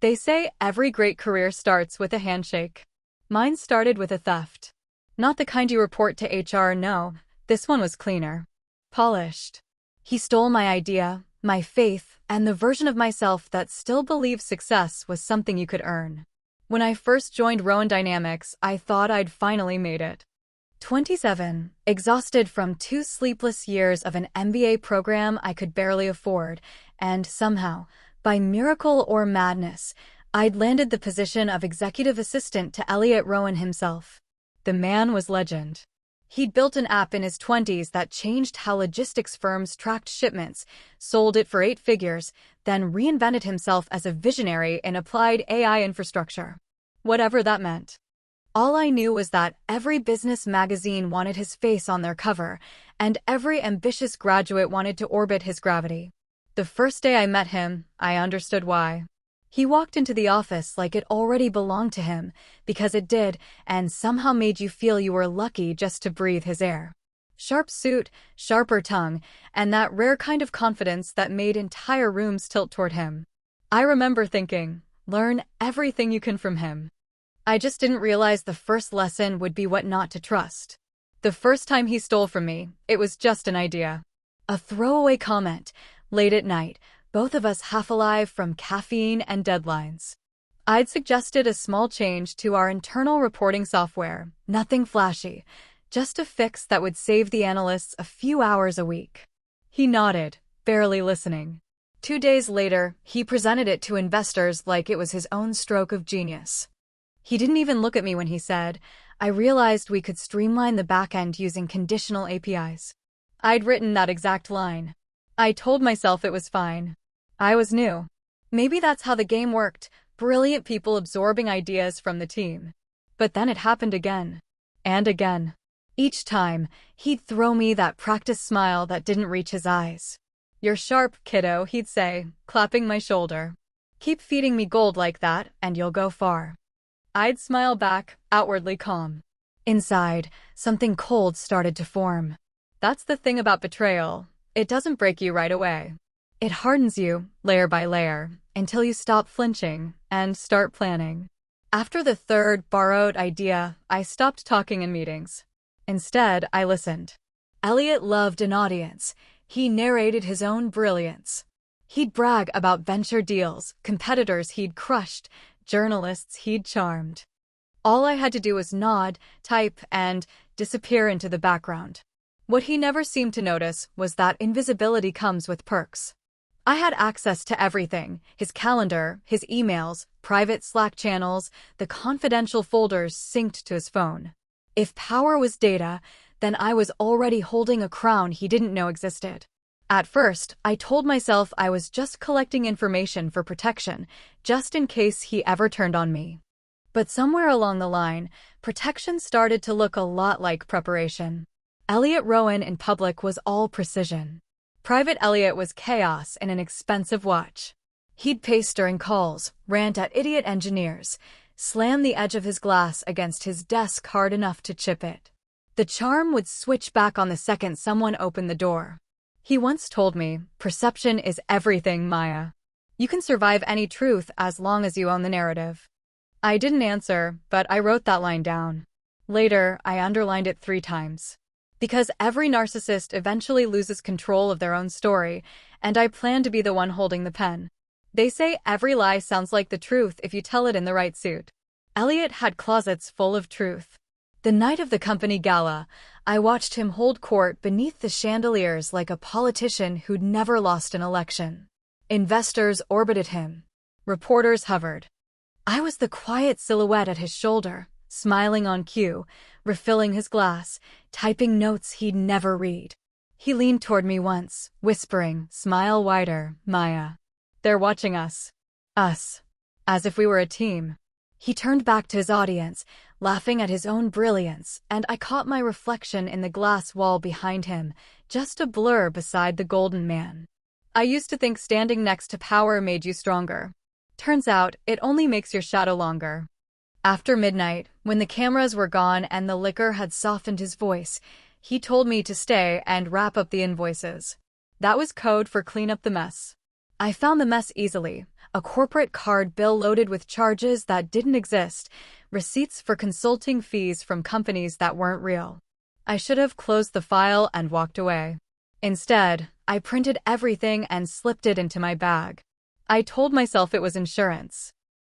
They say every great career starts with a handshake. Mine started with a theft. Not the kind you report to HR, no. This one was cleaner. Polished. He stole my idea, my faith, and the version of myself that still believed success was something you could earn. When I first joined Rowen Dynamics, I thought I'd finally made it. 27, exhausted from 2 sleepless years of an MBA program I could barely afford, and somehow, by miracle or madness, I'd landed the position of executive assistant to Elliot Rowen himself. The man was legend. He'd built an app in his 20s that changed how logistics firms tracked shipments, sold it for 8 figures, then reinvented himself as a visionary in applied AI infrastructure. Whatever that meant. All I knew was that every business magazine wanted his face on their cover, and every ambitious graduate wanted to orbit his gravity. The first day I met him, I understood why. He walked into the office like it already belonged to him, because it did, and somehow made you feel you were lucky just to breathe his air. Sharp suit, sharper tongue, and that rare kind of confidence that made entire rooms tilt toward him. I remember thinking, learn everything you can from him. I just didn't realize the first lesson would be what not to trust. The first time he stole from me, it was just an idea. A throwaway comment, late at night, both of us half alive from caffeine and deadlines. I'd suggested a small change to our internal reporting software, nothing flashy, just a fix that would save the analysts a few hours a week. He nodded, barely listening. 2 days later, he presented it to investors like it was his own stroke of genius. He didn't even look at me when he said, I realized we could streamline the backend using conditional APIs. I'd written that exact line. I told myself it was fine. I was new. Maybe that's how the game worked, brilliant people absorbing ideas from the team. But then it happened again. And again. Each time, he'd throw me that practice smile that didn't reach his eyes. You're sharp, kiddo, he'd say, clapping my shoulder. Keep feeding me gold like that, and you'll go far. I'd smile back, outwardly calm. Inside, something cold started to form. That's the thing about betrayal. It doesn't break you right away. It hardens you, layer by layer, until you stop flinching and start planning. After the third borrowed idea, I stopped talking in meetings. Instead, I listened. Elliot loved an audience. He narrated his own brilliance. He'd brag about venture deals, competitors he'd crushed, journalists he'd charmed. All I had to do was nod, type, and disappear into the background. What he never seemed to notice was that invisibility comes with perks. I had access to everything, his calendar, his emails, private Slack channels, the confidential folders synced to his phone. If power was data, then I was already holding a crown he didn't know existed. At first, I told myself I was just collecting information for protection, just in case he ever turned on me. But somewhere along the line, protection started to look a lot like preparation. Elliot Rowen in public was all precision. Private Elliot was chaos in an expensive watch. He'd pace during calls, rant at idiot engineers, slam the edge of his glass against his desk hard enough to chip it. The charm would switch back on the second someone opened the door. He once told me, perception is everything, Maya. You can survive any truth as long as you own the narrative. I didn't answer, but I wrote that line down. Later, I underlined it 3 times. Because every narcissist eventually loses control of their own story, and I plan to be the one holding the pen. They say every lie sounds like the truth if you tell it in the right suit. Elliot had closets full of truth. The night of the company gala, I watched him hold court beneath the chandeliers like a politician who'd never lost an election. Investors orbited him. Reporters hovered. I was the quiet silhouette at his shoulder, smiling on cue, refilling his glass, typing notes he'd never read. He leaned toward me once, whispering, "Smile wider, Maya. They're watching us." Us. As if we were a team. He turned back to his audience, laughing at his own brilliance, and I caught my reflection in the glass wall behind him, just a blur beside the golden man. I used to think standing next to power made you stronger. Turns out, it only makes your shadow longer. After midnight, when the cameras were gone and the liquor had softened his voice, he told me to stay and wrap up the invoices. That was code for clean up the mess. I found the mess easily. a corporate card bill loaded with charges that didn't exist, receipts for consulting fees from companies that weren't real. I should have closed the file and walked away. Instead, I printed everything and slipped it into my bag. I told myself it was insurance.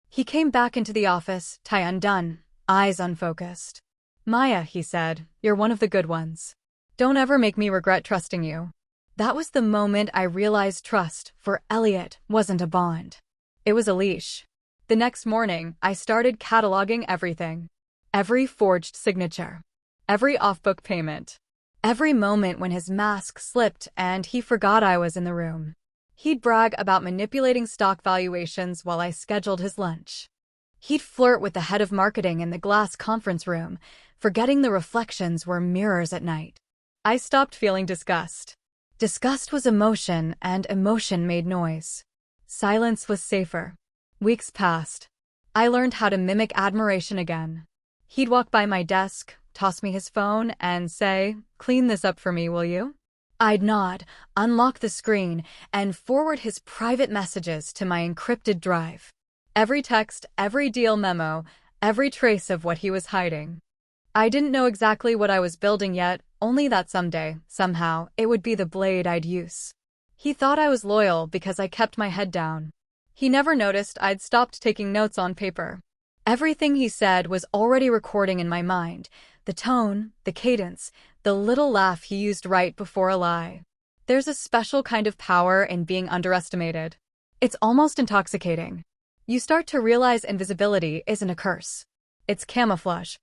He came back into the office, tie undone, eyes unfocused. "Maya," he said, "you're one of the good ones. Don't ever make me regret trusting you." That was the moment I realized trust, for Elliot, wasn't a bond. It was a leash. The next morning, I started cataloging everything. Every forged signature. Every off-book payment. Every moment when his mask slipped and he forgot I was in the room. He'd brag about manipulating stock valuations while I scheduled his lunch. He'd flirt with the head of marketing in the glass conference room, forgetting the reflections were mirrors at night. I stopped feeling disgust. Disgust was emotion, and emotion made noise. Silence was safer. Weeks passed. I learned how to mimic admiration again. He'd walk by my desk, toss me his phone, and say, "Clean this up for me, will you?" I'd nod, unlock the screen, and forward his private messages to my encrypted drive. Every text, every deal memo, every trace of what he was hiding. I didn't know exactly what I was building yet, only that someday, somehow, it would be the blade I'd use. He thought I was loyal because I kept my head down. He never noticed I'd stopped taking notes on paper. Everything he said was already recording in my mind, the tone, the cadence, the little laugh he used right before a lie. There's a special kind of power in being underestimated. It's almost intoxicating. You start to realize invisibility isn't a curse. It's camouflage.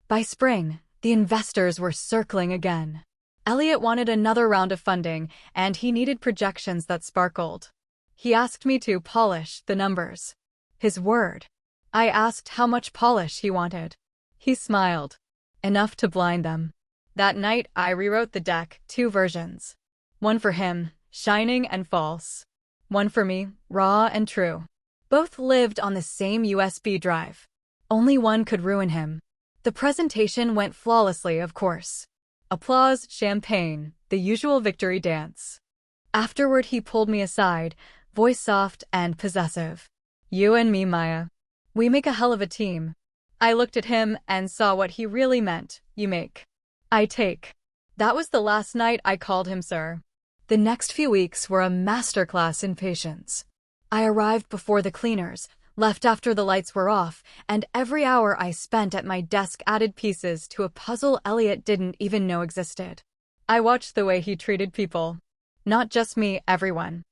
By spring, the investors were circling again. Elliot wanted another round of funding, and he needed projections that sparkled. He asked me to polish the numbers. His word. I asked how much polish he wanted. He smiled. Enough to blind them. That night, I rewrote the deck, 2 versions. One for him, shining and false. One for me, raw and true. Both lived on the same USB drive. Only one could ruin him. The presentation went flawlessly, of course. Applause, champagne, the usual victory dance. Afterward, he pulled me aside, voice soft and possessive. "You and me, Maya. We make a hell of a team." I looked at him and saw what he really meant. "You make. I take." That was the last night I called him sir. The next few weeks were a masterclass in patience. I arrived before the cleaners, left after the lights were off, and every hour I spent at my desk added pieces to a puzzle Elliot didn't even know existed. I watched the way he treated people. Not just me, everyone.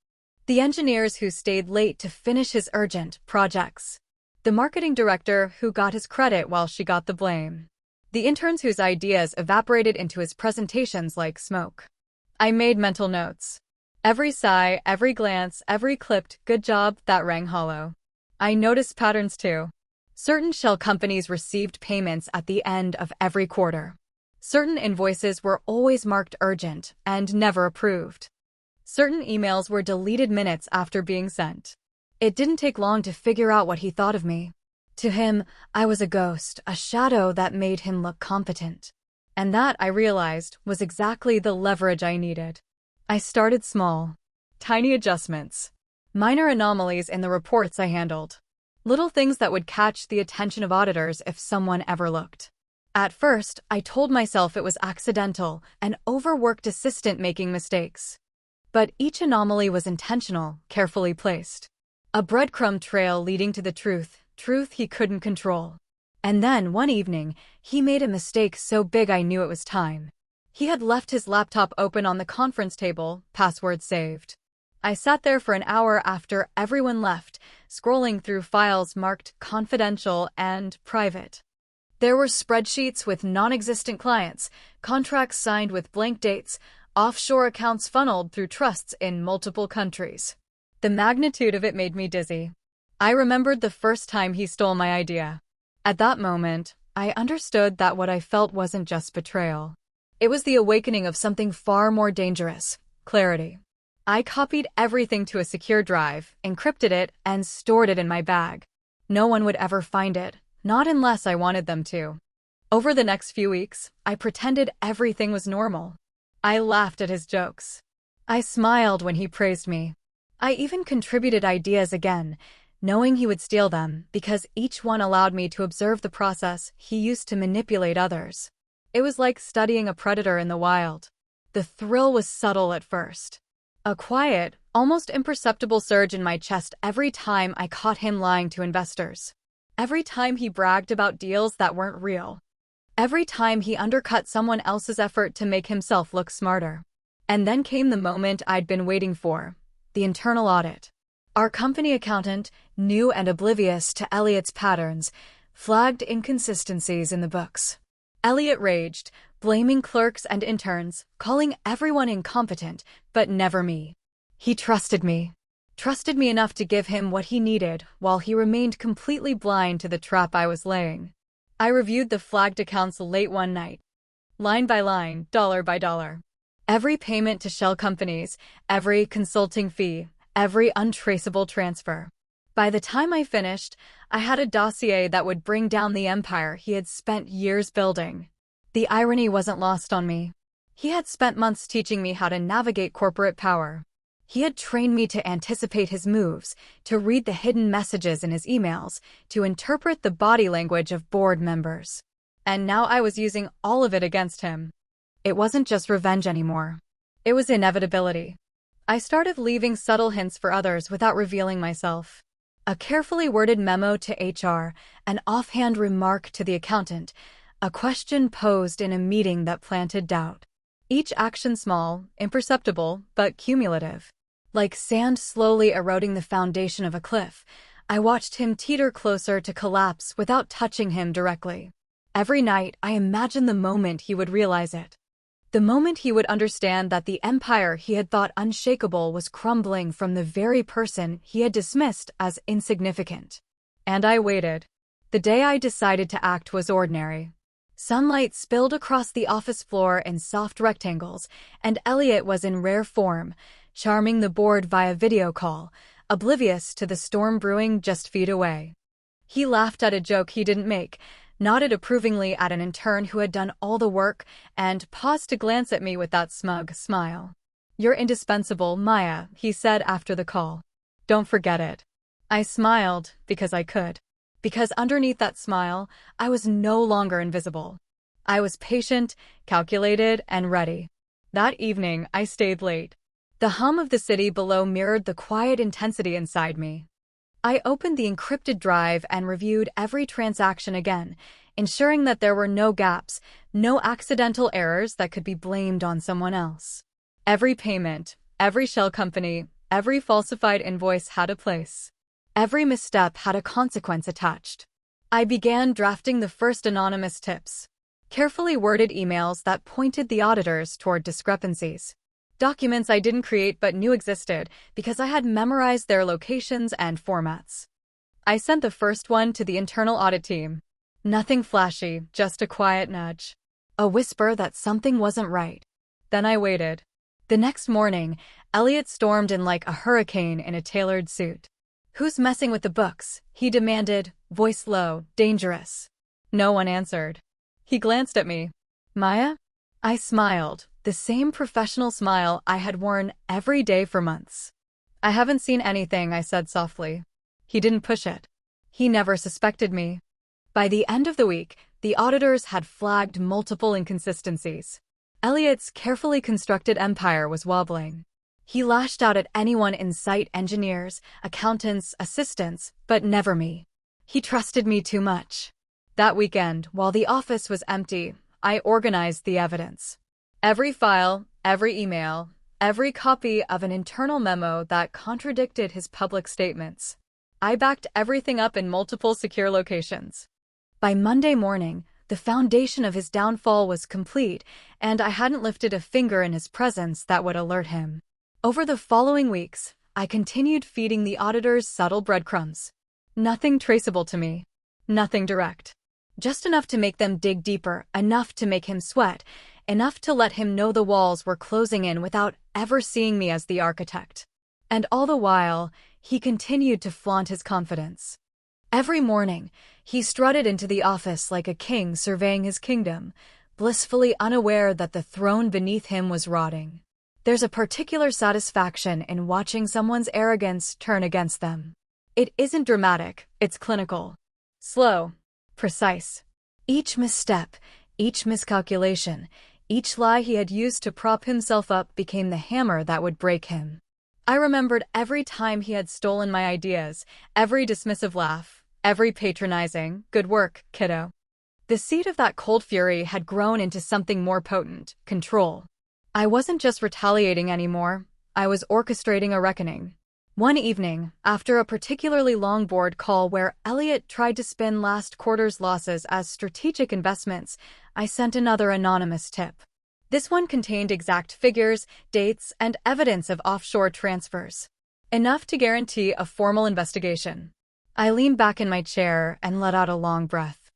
The engineers who stayed late to finish his urgent projects. The marketing director who got his credit while she got the blame. The interns whose ideas evaporated into his presentations like smoke. I made mental notes. Every sigh, every glance, every clipped "good job" that rang hollow. I noticed patterns too. Certain shell companies received payments at the end of every quarter. Certain invoices were always marked urgent and never approved. Certain emails were deleted minutes after being sent. It didn't take long to figure out what he thought of me. To him, I was a ghost, a shadow that made him look competent. And that, I realized, was exactly the leverage I needed. I started small. Tiny adjustments. Minor anomalies in the reports I handled. Little things that would catch the attention of auditors if someone ever looked. At first, I told myself it was accidental, an overworked assistant making mistakes. But each anomaly was intentional, carefully placed. A breadcrumb trail leading to the truth he couldn't control. And then, one evening, he made a mistake so big I knew it was time. He had left his laptop open on the conference table, password saved. I sat there for an hour after everyone left, scrolling through files marked confidential and private. There were spreadsheets with non-existent clients, contracts signed with blank dates, offshore accounts funneled through trusts in multiple countries. The magnitude of it made me dizzy. I remembered the first time he stole my idea. At that moment, I understood that what I felt wasn't just betrayal. It was the awakening of something far more dangerous: clarity. I copied everything to a secure drive, encrypted it, and stored it in my bag. No one would ever find it, not unless I wanted them to. Over the next few weeks, I pretended everything was normal. I laughed at his jokes. I smiled when he praised me. I even contributed ideas again, knowing he would steal them, because each one allowed me to observe the process he used to manipulate others. It was like studying a predator in the wild. The thrill was subtle at first. A quiet, almost imperceptible surge in my chest every time I caught him lying to investors. Every time he bragged about deals that weren't real. Every time he undercut someone else's effort to make himself look smarter. And then came the moment I'd been waiting for, the internal audit. Our company accountant, new and oblivious to Elliot's patterns, flagged inconsistencies in the books. Elliot raged, blaming clerks and interns, calling everyone incompetent, but never me. He trusted me. Trusted me enough to give him what he needed while he remained completely blind to the trap I was laying. I reviewed the flagged accounts late one night. Line by line, dollar by dollar. Every payment to shell companies, every consulting fee, every untraceable transfer. By the time I finished, I had a dossier that would bring down the empire he had spent years building. The irony wasn't lost on me. He had spent months teaching me how to navigate corporate power. He had trained me to anticipate his moves, to read the hidden messages in his emails, to interpret the body language of board members. And now I was using all of it against him. It wasn't just revenge anymore. It was inevitability. I started leaving subtle hints for others without revealing myself. A carefully worded memo to HR, an offhand remark to the accountant, a question posed in a meeting that planted doubt. Each action small, imperceptible, but cumulative. Like sand slowly eroding the foundation of a cliff, I watched him teeter closer to collapse without touching him directly. Every night, I imagined the moment he would realize it. The moment he would understand that the empire he had thought unshakable was crumbling from the very person he had dismissed as insignificant. And I waited. The day I decided to act was ordinary. Sunlight spilled across the office floor in soft rectangles, and Elliot was in rare form, charming the board via video call, oblivious to the storm brewing just feet away. He laughed at a joke he didn't make, nodded approvingly at an intern who had done all the work, and paused to glance at me with that smug smile. "You're indispensable, Maya," he said after the call. "Don't forget it." I smiled, because I could. Because underneath that smile, I was no longer invisible. I was patient, calculated, and ready. That evening, I stayed late. The hum of the city below mirrored the quiet intensity inside me. I opened the encrypted drive and reviewed every transaction again, ensuring that there were no gaps, no accidental errors that could be blamed on someone else. Every payment, every shell company, every falsified invoice had a place. Every misstep had a consequence attached. I began drafting the first anonymous tips, carefully worded emails that pointed the auditors toward discrepancies. Documents I didn't create but knew existed because I had memorized their locations and formats. I sent the first one to the internal audit team. Nothing flashy, just a quiet nudge. A whisper that something wasn't right. Then I waited. The next morning, Elliot stormed in like a hurricane in a tailored suit. "Who's messing with the books?" he demanded, voice low, dangerous. No one answered. He glanced at me. "Maya?" I smiled, the same professional smile I had worn every day for months. "I haven't seen anything," I said softly. He didn't push it. He never suspected me. By the end of the week, the auditors had flagged multiple inconsistencies. Elliot's carefully constructed empire was wobbling. He lashed out at anyone in sight, engineers, accountants, assistants, but never me. He trusted me too much. That weekend, while the office was empty, I organized the evidence. Every file, every email, every copy of an internal memo that contradicted his public statements. I backed everything up in multiple secure locations. By Monday morning, the foundation of his downfall was complete, and I hadn't lifted a finger in his presence that would alert him. Over the following weeks, I continued feeding the auditors subtle breadcrumbs. Nothing traceable to me. Nothing direct. Just enough to make them dig deeper, enough to make him sweat, enough to let him know the walls were closing in without ever seeing me as the architect. And all the while, he continued to flaunt his confidence. Every morning, he strutted into the office like a king surveying his kingdom, blissfully unaware that the throne beneath him was rotting. There's a particular satisfaction in watching someone's arrogance turn against them. It isn't dramatic, it's clinical. Slow. Precise. Each misstep, each miscalculation, each lie he had used to prop himself up became the hammer that would break him. I remembered every time he had stolen my ideas, every dismissive laugh, every patronizing, "Good work, kiddo." The seed of that cold fury had grown into something more potent: control. I wasn't just retaliating anymore, I was orchestrating a reckoning. One evening, after a particularly long board call where Elliot tried to spin last quarter's losses as strategic investments, I sent another anonymous tip. This one contained exact figures, dates, and evidence of offshore transfers. Enough to guarantee a formal investigation. I leaned back in my chair and let out a long breath.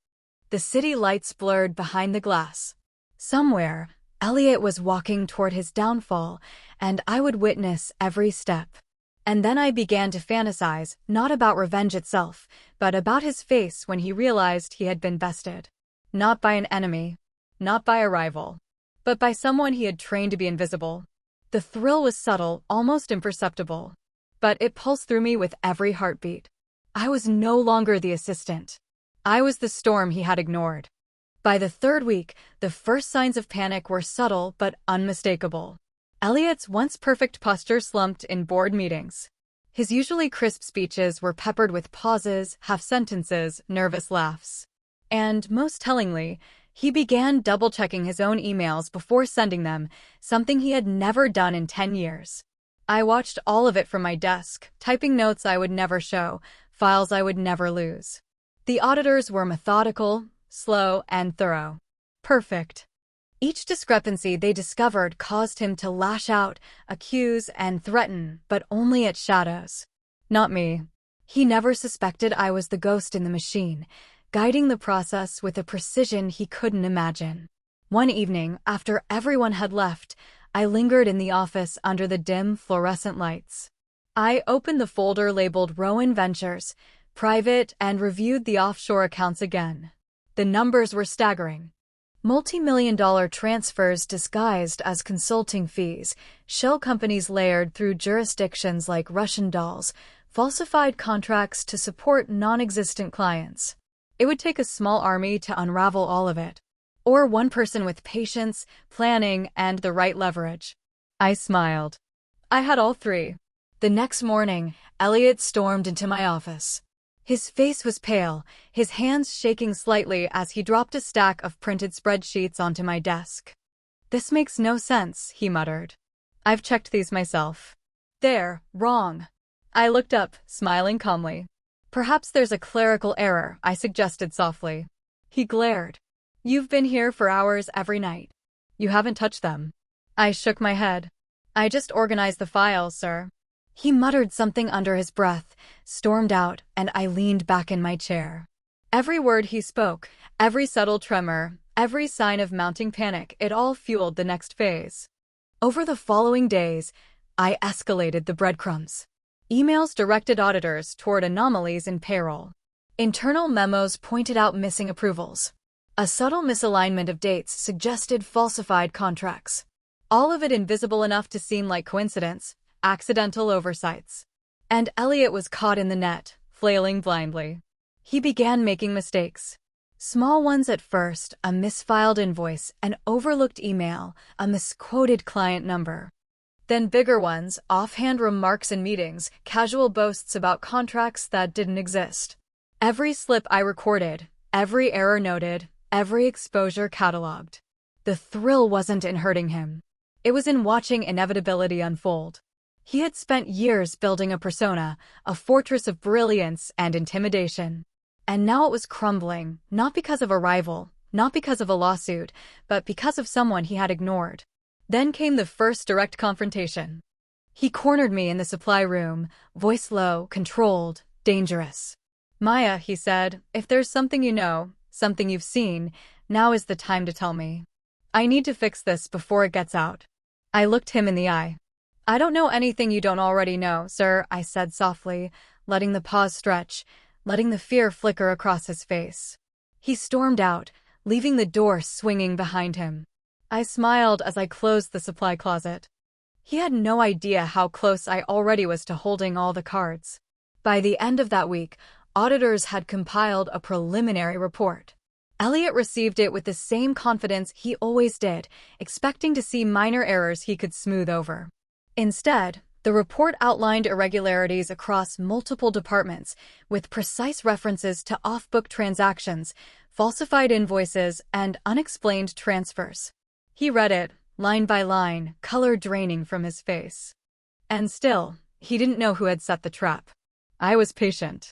The city lights blurred behind the glass. Somewhere, Elliot was walking toward his downfall, and I would witness every step. And then I began to fantasize, not about revenge itself, but about his face when he realized he had been bested. Not by an enemy, not by a rival, but by someone he had trained to be invisible. The thrill was subtle, almost imperceptible, but it pulsed through me with every heartbeat. I was no longer the assistant. I was the storm he had ignored. By the third week, the first signs of panic were subtle but unmistakable. Elliot's once perfect posture slumped in board meetings. His usually crisp speeches were peppered with pauses, half-sentences, nervous laughs. And, most tellingly, he began double-checking his own emails before sending them, something he had never done in 10 years. I watched all of it from my desk, typing notes I would never show, files I would never lose. The auditors were methodical, slow, and thorough. Perfect. Each discrepancy they discovered caused him to lash out, accuse, and threaten, but only at shadows. Not me. He never suspected I was the ghost in the machine, guiding the process with a precision he couldn't imagine. One evening, after everyone had left, I lingered in the office under the dim fluorescent lights. I opened the folder labeled Rowen Ventures, Private, and reviewed the offshore accounts again. The numbers were staggering. Multi-million-dollar transfers disguised as consulting fees, shell companies layered through jurisdictions like Russian dolls, falsified contracts to support non-existent clients. It would take a small army to unravel all of it. Or one person with patience, planning, and the right leverage. I smiled. I had all three. The next morning, Elliot stormed into my office. His face was pale, his hands shaking slightly as he dropped a stack of printed spreadsheets onto my desk. "This makes no sense," he muttered. "I've checked these myself. They're wrong." I looked up, smiling calmly. "Perhaps there's a clerical error," I suggested softly. He glared. "You've been here for hours every night. You haven't touched them." I shook my head. "I just organized the files, sir." He muttered something under his breath, stormed out, and I leaned back in my chair. Every word he spoke, every subtle tremor, every sign of mounting panic, it all fueled the next phase. Over the following days, I escalated the breadcrumbs. Emails directed auditors toward anomalies in payroll. Internal memos pointed out missing approvals. A subtle misalignment of dates suggested falsified contracts. All of it invisible enough to seem like coincidence, accidental oversights. And Elliot was caught in the net, flailing blindly. He began making mistakes. Small ones at first: a misfiled invoice, an overlooked email, a misquoted client number. Then bigger ones: offhand remarks in meetings, casual boasts about contracts that didn't exist. Every slip I recorded, every error noted, every exposure cataloged. The thrill wasn't in hurting him. It was in watching inevitability unfold. He had spent years building a persona, a fortress of brilliance and intimidation. And now it was crumbling, not because of a rival, not because of a lawsuit, but because of someone he had ignored. Then came the first direct confrontation. He cornered me in the supply room, voice low, controlled, dangerous. "Maya," he said, "if there's something you know, something you've seen, now is the time to tell me. I need to fix this before it gets out." I looked him in the eye. "I don't know anything you don't already know, sir," I said softly, letting the pause stretch, letting the fear flicker across his face. He stormed out, leaving the door swinging behind him. I smiled as I closed the supply closet. He had no idea how close I already was to holding all the cards. By the end of that week, auditors had compiled a preliminary report. Elliot received it with the same confidence he always did, expecting to see minor errors he could smooth over. Instead, the report outlined irregularities across multiple departments, with precise references to off-book transactions, falsified invoices, and unexplained transfers. He read it, line by line, color draining from his face. And still, he didn't know who had set the trap. I was patient.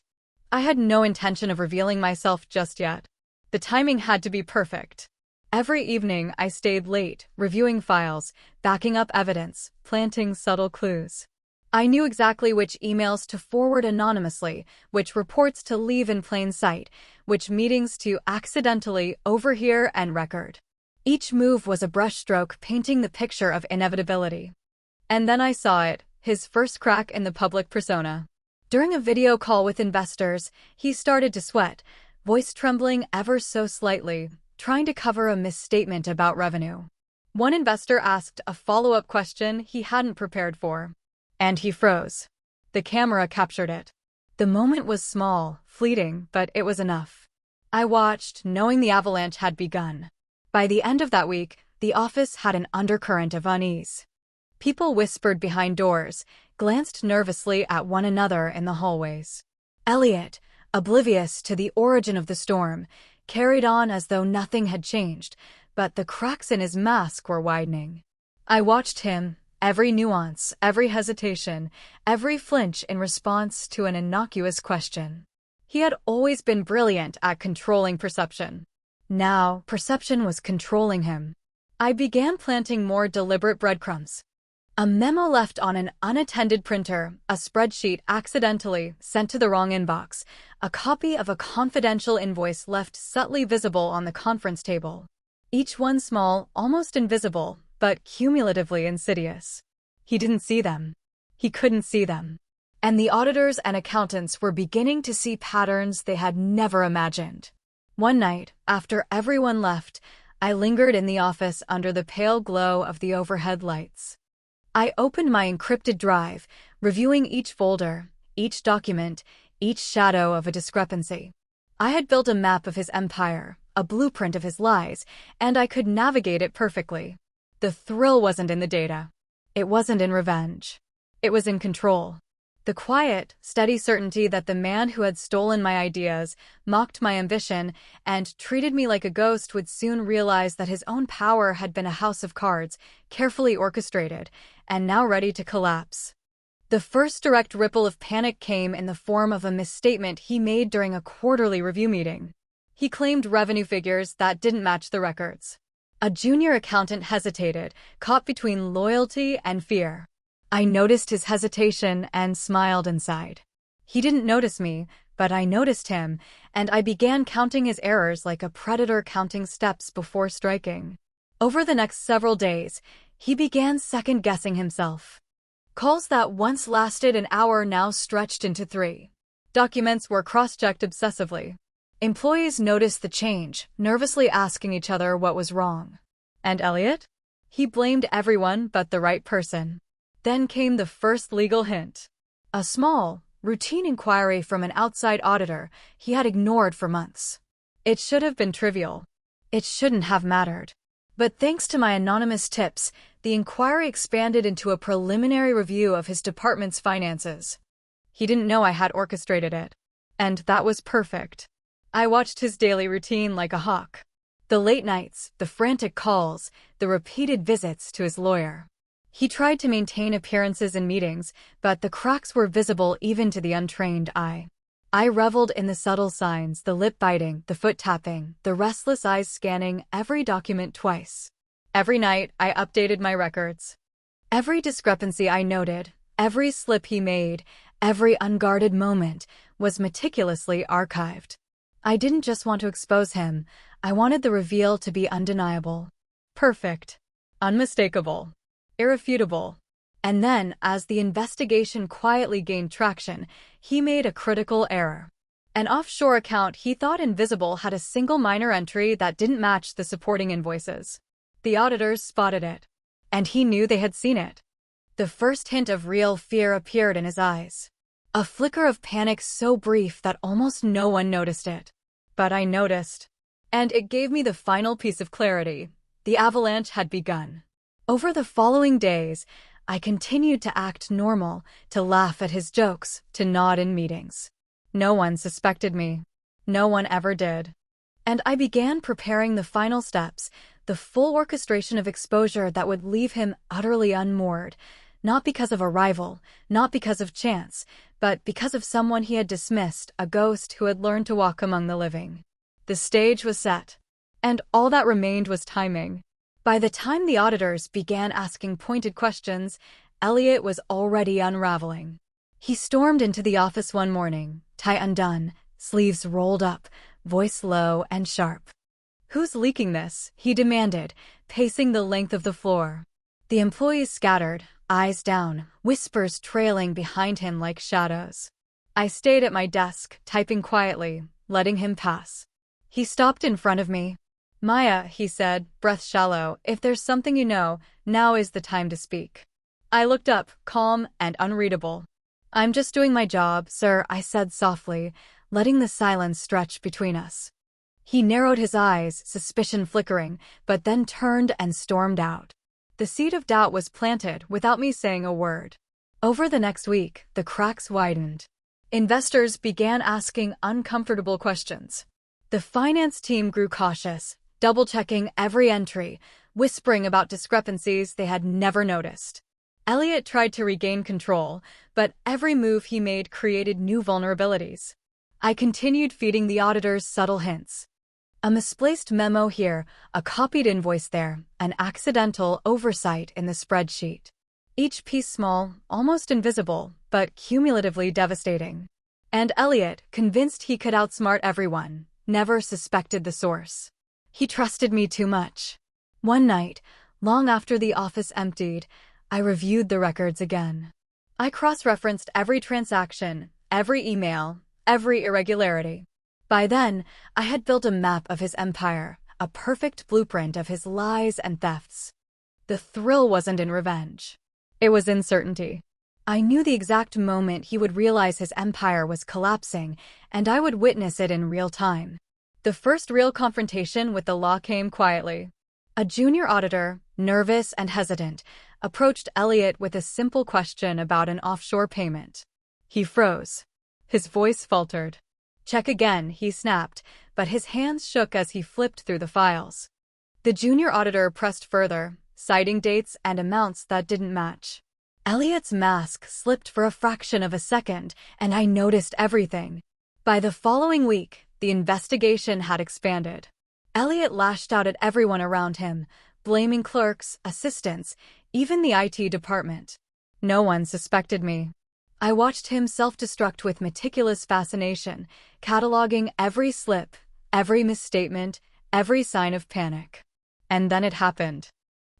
I had no intention of revealing myself just yet. The timing had to be perfect. Every evening, I stayed late, reviewing files, backing up evidence, planting subtle clues. I knew exactly which emails to forward anonymously, which reports to leave in plain sight, which meetings to accidentally overhear and record. Each move was a brushstroke painting the picture of inevitability. And then I saw it, his first crack in the public persona. During a video call with investors, he started to sweat, voice trembling ever so slightly, trying to cover a misstatement about revenue. One investor asked a follow-up question he hadn't prepared for. And he froze. The camera captured it. The moment was small, fleeting, but it was enough. I watched, knowing the avalanche had begun. By the end of that week, the office had an undercurrent of unease. People whispered behind doors, glanced nervously at one another in the hallways. Elliot, oblivious to the origin of the storm, carried on as though nothing had changed, but the cracks in his mask were widening. I watched him, every nuance, every hesitation, every flinch in response to an innocuous question. He had always been brilliant at controlling perception. Now, perception was controlling him. I began planting more deliberate breadcrumbs. A memo left on an unattended printer, a spreadsheet accidentally sent to the wrong inbox, a copy of a confidential invoice left subtly visible on the conference table. Each one small, almost invisible, but cumulatively insidious. He didn't see them. He couldn't see them. And the auditors and accountants were beginning to see patterns they had never imagined. One night, after everyone left, I lingered in the office under the pale glow of the overhead lights. I opened my encrypted drive, reviewing each folder, each document, each shadow of a discrepancy. I had built a map of his empire, a blueprint of his lies, and I could navigate it perfectly. The thrill wasn't in the data. It wasn't in revenge. It was in control. The quiet, steady certainty that the man who had stolen my ideas, mocked my ambition, and treated me like a ghost would soon realize that his own power had been a house of cards, carefully orchestrated, and now ready to collapse. The first direct ripple of panic came in the form of a misstatement he made during a quarterly review meeting. He claimed revenue figures that didn't match the records. A junior accountant hesitated, caught between loyalty and fear. I noticed his hesitation and smiled inside. He didn't notice me, but I noticed him, and I began counting his errors like a predator counting steps before striking. Over the next several days, he began second-guessing himself. Calls that once lasted an hour now stretched into 3. Documents were cross-checked obsessively. Employees noticed the change, nervously asking each other what was wrong. And Elliot? He blamed everyone but the right person. Then came the first legal hint. A small, routine inquiry from an outside auditor he had ignored for months. It should have been trivial. It shouldn't have mattered. But thanks to my anonymous tips, the inquiry expanded into a preliminary review of his department's finances. He didn't know I had orchestrated it. And that was perfect. I watched his daily routine like a hawk. The late nights, the frantic calls, the repeated visits to his lawyer. He tried to maintain appearances in meetings, but the cracks were visible even to the untrained eye. I reveled in the subtle signs, the lip biting, the foot tapping, the restless eyes scanning every document twice. Every night, I updated my records. Every discrepancy I noted, every slip he made, every unguarded moment was meticulously archived. I didn't just want to expose him, I wanted the reveal to be undeniable. Perfect. Unmistakable. Irrefutable. And then, as the investigation quietly gained traction, he made a critical error. An offshore account he thought invisible had a single minor entry that didn't match the supporting invoices. The auditors spotted it. And he knew they had seen it. The first hint of real fear appeared in his eyes. A flicker of panic so brief that almost no one noticed it. But I noticed. And it gave me the final piece of clarity. The avalanche had begun. Over the following days, I continued to act normal, to laugh at his jokes, to nod in meetings. No one suspected me. No one ever did. And I began preparing the final steps, the full orchestration of exposure that would leave him utterly unmoored, not because of a rival, not because of chance, but because of someone he had dismissed, a ghost who had learned to walk among the living. The stage was set, and all that remained was timing. By the time the auditors began asking pointed questions, Elliot was already unraveling. He stormed into the office one morning, tie undone, sleeves rolled up, voice low and sharp. "Who's leaking this?" he demanded, pacing the length of the floor. The employees scattered, eyes down, whispers trailing behind him like shadows. I stayed at my desk, typing quietly, letting him pass. He stopped in front of me. "Maya," he said, breath shallow, "if there's something you know, now is the time to speak." I looked up, calm and unreadable. "I'm just doing my job, sir," I said softly, letting the silence stretch between us. He narrowed his eyes, suspicion flickering, but then turned and stormed out. The seed of doubt was planted without me saying a word. Over the next week, the cracks widened. Investors began asking uncomfortable questions. The finance team grew cautious, double-checking every entry, whispering about discrepancies they had never noticed. Elliot tried to regain control, but every move he made created new vulnerabilities. I continued feeding the auditors subtle hints. A misplaced memo here, a copied invoice there, an accidental oversight in the spreadsheet. Each piece small, almost invisible, but cumulatively devastating. And Elliot, convinced he could outsmart everyone, never suspected the source. He trusted me too much. One night, long after the office emptied, I reviewed the records again. I cross-referenced every transaction, every email, every irregularity. By then, I had built a map of his empire, a perfect blueprint of his lies and thefts. The thrill wasn't in revenge. It was in certainty. I knew the exact moment he would realize his empire was collapsing, and I would witness it in real time. The first real confrontation with the law came quietly. A junior auditor, nervous and hesitant, approached Elliot with a simple question about an offshore payment. He froze. His voice faltered. "Check again," he snapped, but his hands shook as he flipped through the files. The junior auditor pressed further, citing dates and amounts that didn't match. Elliot's mask slipped for a fraction of a second, and I noticed everything. By the following week, the investigation had expanded. Elliot lashed out at everyone around him, blaming clerks, assistants, even the IT department. No one suspected me. I watched him self-destruct with meticulous fascination, cataloging every slip, every misstatement, every sign of panic. And then it happened.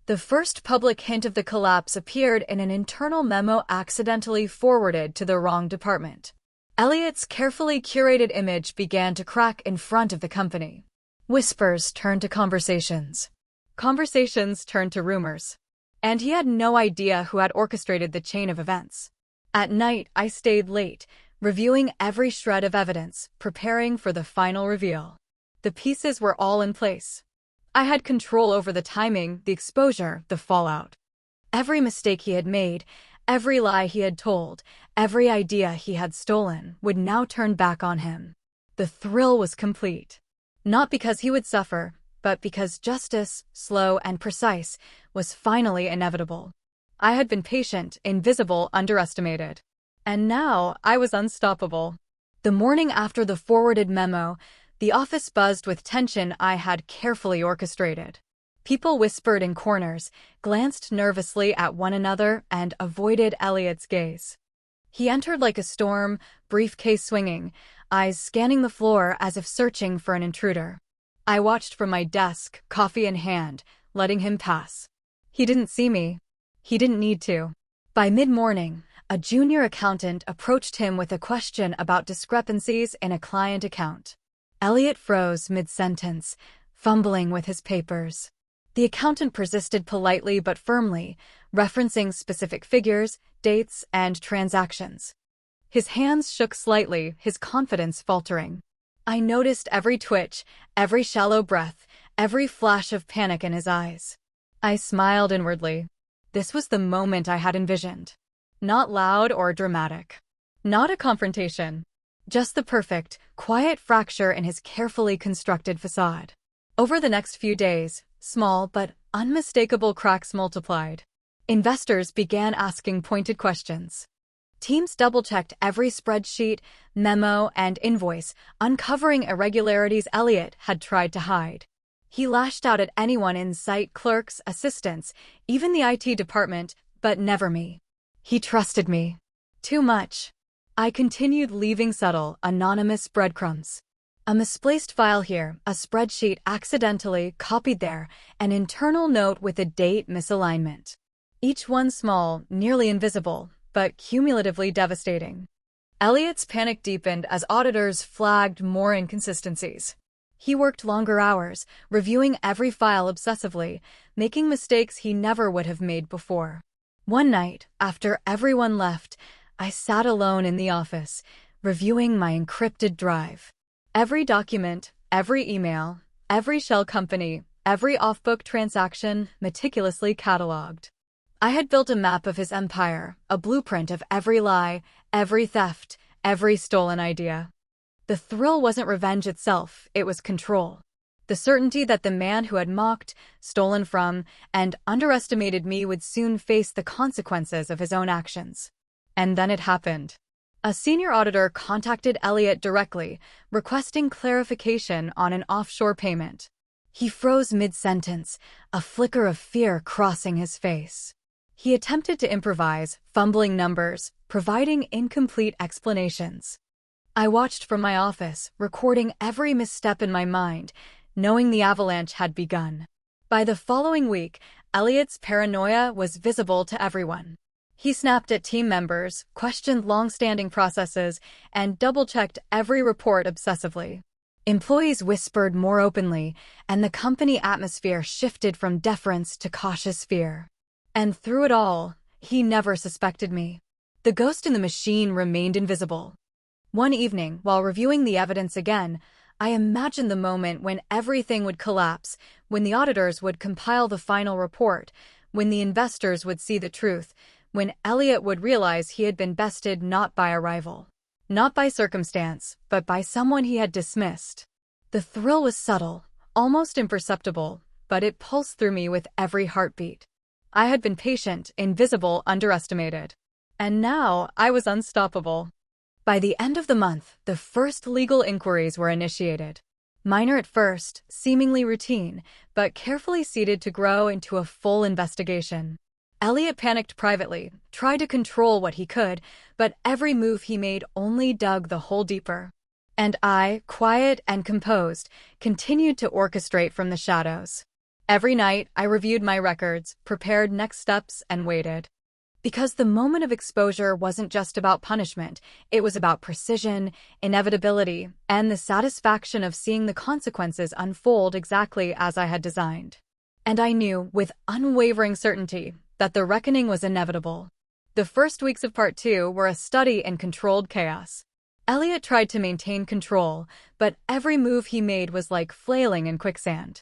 The first public hint of the collapse appeared in an internal memo accidentally forwarded to the wrong department. Elliot's carefully curated image began to crack in front of the company. Whispers turned to conversations. Conversations turned to rumors. And he had no idea who had orchestrated the chain of events. At night, I stayed late, reviewing every shred of evidence, preparing for the final reveal. The pieces were all in place. I had control over the timing, the exposure, the fallout. Every mistake he had made, every lie he had told, every idea he had stolen would now turn back on him. The thrill was complete. Not because he would suffer, but because justice, slow and precise, was finally inevitable. I had been patient, invisible, underestimated. And now I was unstoppable. The morning after the forwarded memo, the office buzzed with tension I had carefully orchestrated. People whispered in corners, glanced nervously at one another, and avoided Elliot's gaze. He entered like a storm, briefcase swinging, eyes scanning the floor as if searching for an intruder. I watched from my desk, coffee in hand, letting him pass. He didn't see me. He didn't need to. By mid-morning, a junior accountant approached him with a question about discrepancies in a client account. Elliot froze mid-sentence, fumbling with his papers. The accountant persisted politely but firmly, referencing specific figures, dates, and transactions. His hands shook slightly, his confidence faltering. I noticed every twitch, every shallow breath, every flash of panic in his eyes. I smiled inwardly. This was the moment I had envisioned. Not loud or dramatic. Not a confrontation. Just the perfect, quiet fracture in his carefully constructed facade. Over the next few days, small but unmistakable cracks multiplied. Investors began asking pointed questions. Teams double-checked every spreadsheet, memo, and invoice, uncovering irregularities Elliot had tried to hide. He lashed out at anyone in sight, clerks, assistants, even the IT department, but never me. He trusted me. Too much. I continued leaving subtle, anonymous breadcrumbs. A misplaced file here, a spreadsheet accidentally copied there, an internal note with a date misalignment. Each one small, nearly invisible, but cumulatively devastating. Elliot's panic deepened as auditors flagged more inconsistencies. He worked longer hours, reviewing every file obsessively, making mistakes he never would have made before. One night, after everyone left, I sat alone in the office, reviewing my encrypted drive. Every document, every email, every shell company, every off-book transaction meticulously cataloged. I had built a map of his empire, a blueprint of every lie, every theft, every stolen idea. The thrill wasn't revenge itself, it was control. The certainty that the man who had mocked, stolen from, and underestimated me would soon face the consequences of his own actions. And then it happened. A senior auditor contacted Elliot directly, requesting clarification on an offshore payment. He froze mid-sentence, a flicker of fear crossing his face. He attempted to improvise, fumbling numbers, providing incomplete explanations. I watched from my office, recording every misstep in my mind, knowing the avalanche had begun. By the following week, Elliot's paranoia was visible to everyone. He snapped at team members, questioned long-standing processes, and double-checked every report obsessively. Employees whispered more openly, and the company atmosphere shifted from deference to cautious fear. And through it all, he never suspected me. The ghost in the machine remained invisible. One evening, while reviewing the evidence again, I imagined the moment when everything would collapse, when the auditors would compile the final report, when the investors would see the truth, when Elliot would realize he had been bested not by a rival, not by circumstance, but by someone he had dismissed. The thrill was subtle, almost imperceptible, but it pulsed through me with every heartbeat. I had been patient, invisible, underestimated. And now I was unstoppable. By the end of the month, the first legal inquiries were initiated. Minor at first, seemingly routine, but carefully seeded to grow into a full investigation. Elliot panicked privately, tried to control what he could, but every move he made only dug the hole deeper. And I, quiet and composed, continued to orchestrate from the shadows. Every night, I reviewed my records, prepared next steps, and waited. Because the moment of exposure wasn't just about punishment, it was about precision, inevitability, and the satisfaction of seeing the consequences unfold exactly as I had designed. And I knew, with unwavering certainty, that the reckoning was inevitable. The first weeks of Part 2 were a study in controlled chaos. Elliot tried to maintain control, but every move he made was like flailing in quicksand.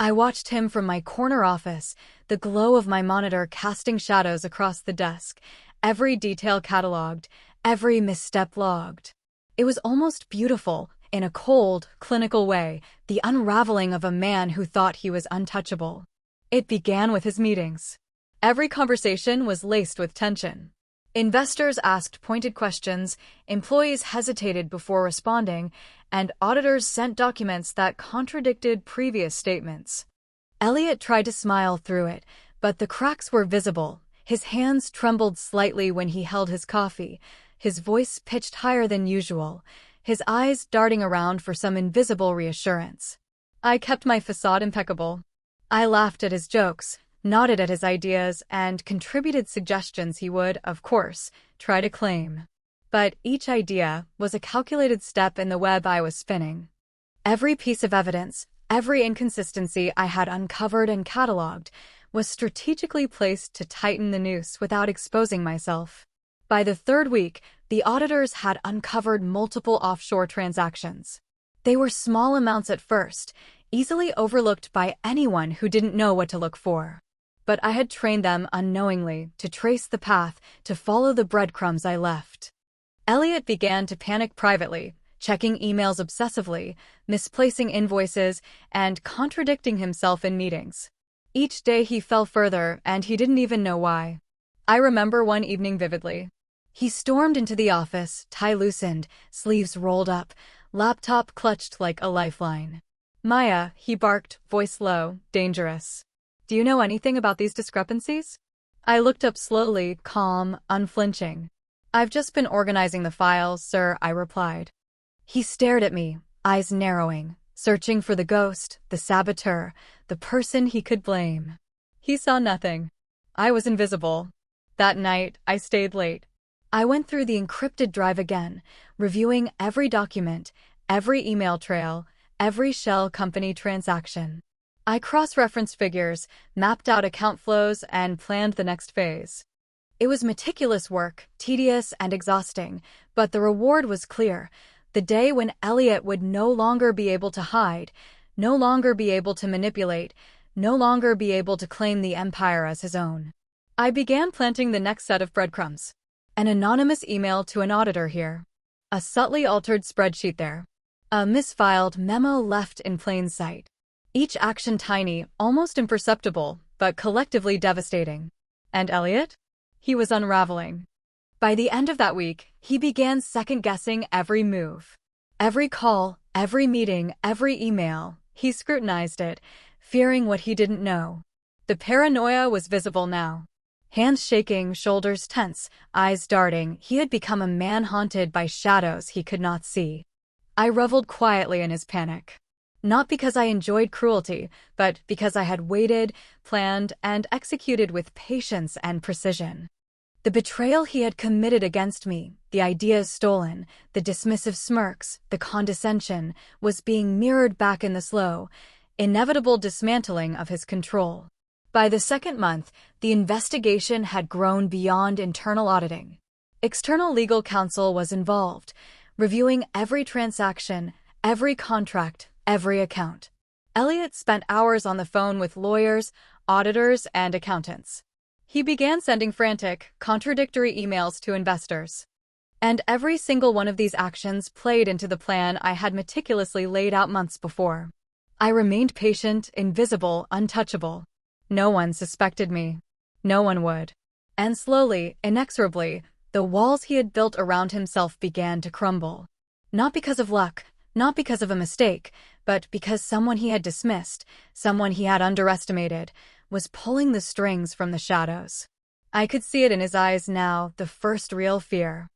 I watched him from my corner office, the glow of my monitor casting shadows across the desk, every detail cataloged, every misstep logged. It was almost beautiful, in a cold, clinical way, the unraveling of a man who thought he was untouchable. It began with his meetings. Every conversation was laced with tension. Investors asked pointed questions, employees hesitated before responding, and auditors sent documents that contradicted previous statements. Elliot tried to smile through it, but the cracks were visible. His hands trembled slightly when he held his coffee, his voice pitched higher than usual, his eyes darting around for some invisible reassurance. I kept my facade impeccable. I laughed at his jokes, nodded at his ideas, and contributed suggestions he would, of course, try to claim. But each idea was a calculated step in the web I was spinning. Every piece of evidence, every inconsistency I had uncovered and cataloged, was strategically placed to tighten the noose without exposing myself. By the third week, the auditors had uncovered multiple offshore transactions. They were small amounts at first, easily overlooked by anyone who didn't know what to look for. But I had trained them unknowingly to trace the path, to follow the breadcrumbs I left. Elliot began to panic privately, checking emails obsessively, misplacing invoices, and contradicting himself in meetings. Each day he fell further, and he didn't even know why. I remember one evening vividly. He stormed into the office, tie loosened, sleeves rolled up, laptop clutched like a lifeline. "Maya," he barked, voice low, dangerous. "Do you know anything about these discrepancies?" I looked up slowly, calm, unflinching. "I've just been organizing the files, sir," I replied. He stared at me, eyes narrowing, searching for the ghost, the saboteur, the person he could blame. He saw nothing. I was invisible. That night, I stayed late. I went through the encrypted drive again, reviewing every document, every email trail, every shell company transaction. I cross-referenced figures, mapped out account flows, and planned the next phase. It was meticulous work, tedious and exhausting, but the reward was clear. The day when Elliot would no longer be able to hide, no longer be able to manipulate, no longer be able to claim the empire as his own. I began planting the next set of breadcrumbs. An anonymous email to an auditor here. A subtly altered spreadsheet there. A misfiled memo left in plain sight. Each action tiny, almost imperceptible, but collectively devastating. And Elliot? He was unraveling. By the end of that week, he began second-guessing every move. Every call, every meeting, every email, he scrutinized it, fearing what he didn't know. The paranoia was visible now. Hands shaking, shoulders tense, eyes darting, he had become a man haunted by shadows he could not see. I reveled quietly in his panic. Not because I enjoyed cruelty, but because I had waited, planned, and executed with patience and precision. The betrayal he had committed against me, the ideas stolen, the dismissive smirks, the condescension, was being mirrored back in the slow, inevitable dismantling of his control. By the second month, the investigation had grown beyond internal auditing. External legal counsel was involved, reviewing every transaction, every contract, every account. Elliot spent hours on the phone with lawyers, auditors, and accountants. He began sending frantic, contradictory emails to investors. And every single one of these actions played into the plan I had meticulously laid out months before. I remained patient, invisible, untouchable. No one suspected me. No one would. And slowly, inexorably, the walls he had built around himself began to crumble. Not because of luck, not because of a mistake, but because someone he had dismissed, someone he had underestimated, was pulling the strings from the shadows. I could see it in his eyes now, the first real fear.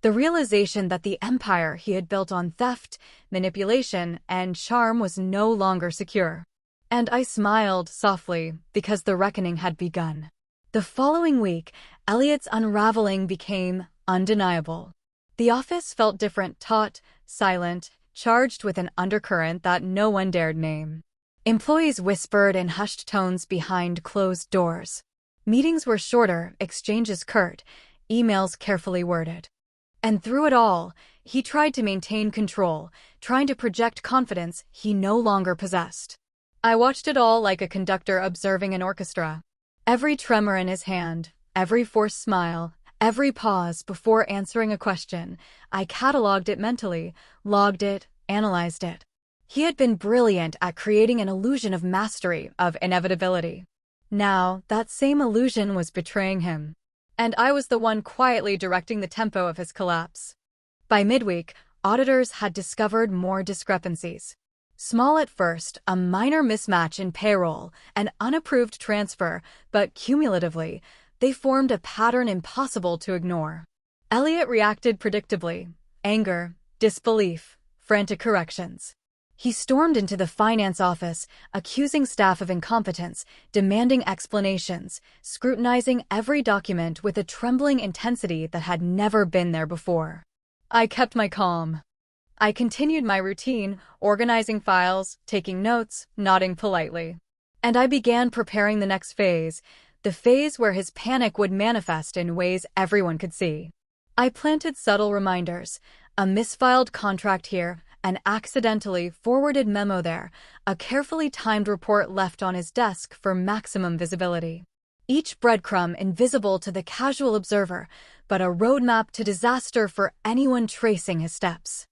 The realization that the empire he had built on theft, manipulation, and charm was no longer secure. And I smiled softly, because the reckoning had begun. The following week, Elliot's unraveling became undeniable. The office felt different, taut, silent, charged with an undercurrent that no one dared name. Employees whispered in hushed tones behind closed doors. Meetings were shorter, exchanges curt, emails carefully worded. And through it all, he tried to maintain control, trying to project confidence he no longer possessed. I watched it all like a conductor observing an orchestra. Every tremor in his hand, every forced smile, every pause before answering a question, I cataloged it mentally, logged it, analyzed it. He had been brilliant at creating an illusion of mastery, of inevitability. Now, that same illusion was betraying him. And I was the one quietly directing the tempo of his collapse. By midweek, auditors had discovered more discrepancies. Small at first, a minor mismatch in payroll, an unapproved transfer, but cumulatively, they formed a pattern impossible to ignore. Elliot reacted predictably: anger, disbelief, frantic corrections. He stormed into the finance office, accusing staff of incompetence, demanding explanations, scrutinizing every document with a trembling intensity that had never been there before. I kept my calm. I continued my routine, organizing files, taking notes, nodding politely. And I began preparing the next phase, the phase where his panic would manifest in ways everyone could see. I planted subtle reminders, a misfiled contract here, an accidentally forwarded memo there, a carefully timed report left on his desk for maximum visibility. Each breadcrumb invisible to the casual observer, but a roadmap to disaster for anyone tracing his steps.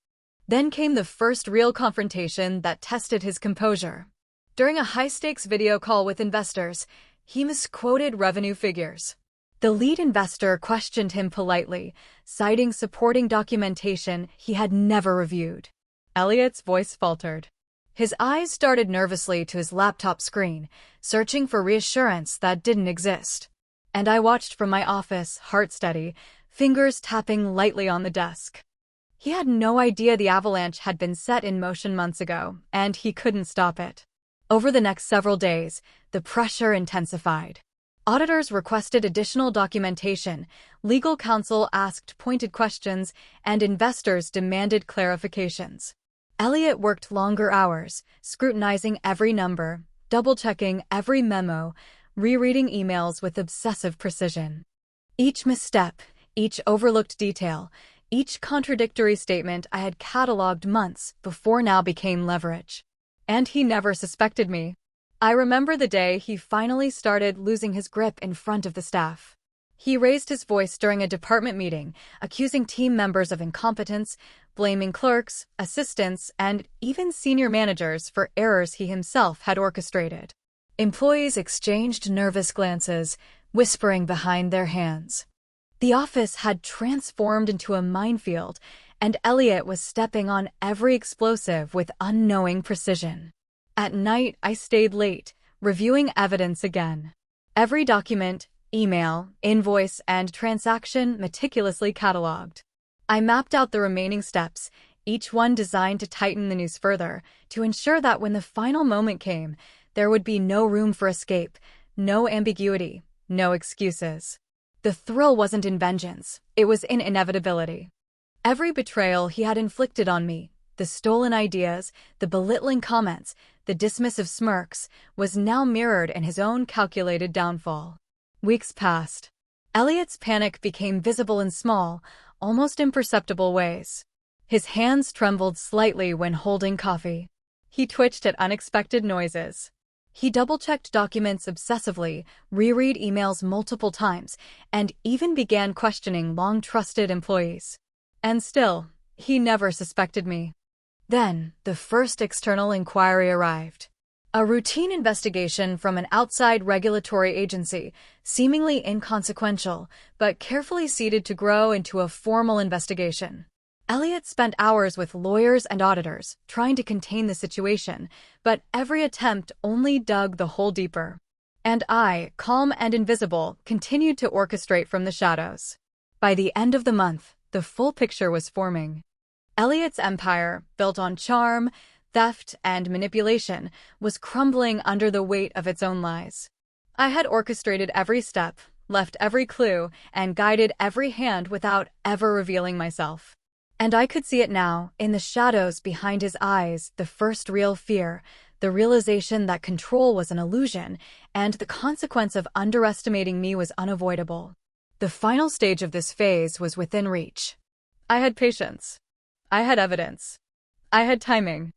Then came the first real confrontation that tested his composure. During a high-stakes video call with investors, he misquoted revenue figures. The lead investor questioned him politely, citing supporting documentation he had never reviewed. Elliot's voice faltered. His eyes darted nervously to his laptop screen, searching for reassurance that didn't exist. And I watched from my office, heart steady, fingers tapping lightly on the desk. He had no idea the avalanche had been set in motion months ago, and he couldn't stop it. Over the next several days, the pressure intensified. Auditors requested additional documentation, legal counsel asked pointed questions, and investors demanded clarifications. Elliot worked longer hours, scrutinizing every number, double-checking every memo, rereading emails with obsessive precision. Each misstep, each overlooked detail, each contradictory statement I had cataloged months before now became leverage. And he never suspected me. I remember the day he finally started losing his grip in front of the staff. He raised his voice during a department meeting, accusing team members of incompetence, blaming clerks, assistants, and even senior managers for errors he himself had orchestrated. Employees exchanged nervous glances, whispering behind their hands. The office had transformed into a minefield, and Elliot was stepping on every explosive with unknowing precision. At night, I stayed late, reviewing evidence again. Every document, email, invoice, and transaction meticulously cataloged. I mapped out the remaining steps, each one designed to tighten the noose further, to ensure that when the final moment came, there would be no room for escape, no ambiguity, no excuses. The thrill wasn't in vengeance, it was in inevitability. Every betrayal he had inflicted on me, the stolen ideas, the belittling comments, the dismissive smirks, was now mirrored in his own calculated downfall. Weeks passed. Elliot's panic became visible in small, almost imperceptible ways. His hands trembled slightly when holding coffee. He twitched at unexpected noises. He double-checked documents obsessively, reread emails multiple times, and even began questioning long-trusted employees. And still, he never suspected me. Then, the first external inquiry arrived. A routine investigation from an outside regulatory agency, seemingly inconsequential, but carefully seeded to grow into a formal investigation. Elliot spent hours with lawyers and auditors, trying to contain the situation, but every attempt only dug the hole deeper. And I, calm and invisible, continued to orchestrate from the shadows. By the end of the month, the full picture was forming. Elliot's empire, built on charm, theft, and manipulation, was crumbling under the weight of its own lies. I had orchestrated every step, left every clue, and guided every hand without ever revealing myself. And I could see it now, in the shadows behind his eyes, the first real fear, the realization that control was an illusion, and the consequence of underestimating me was unavoidable. The final stage of this phase was within reach. I had patience. I had evidence. I had timing.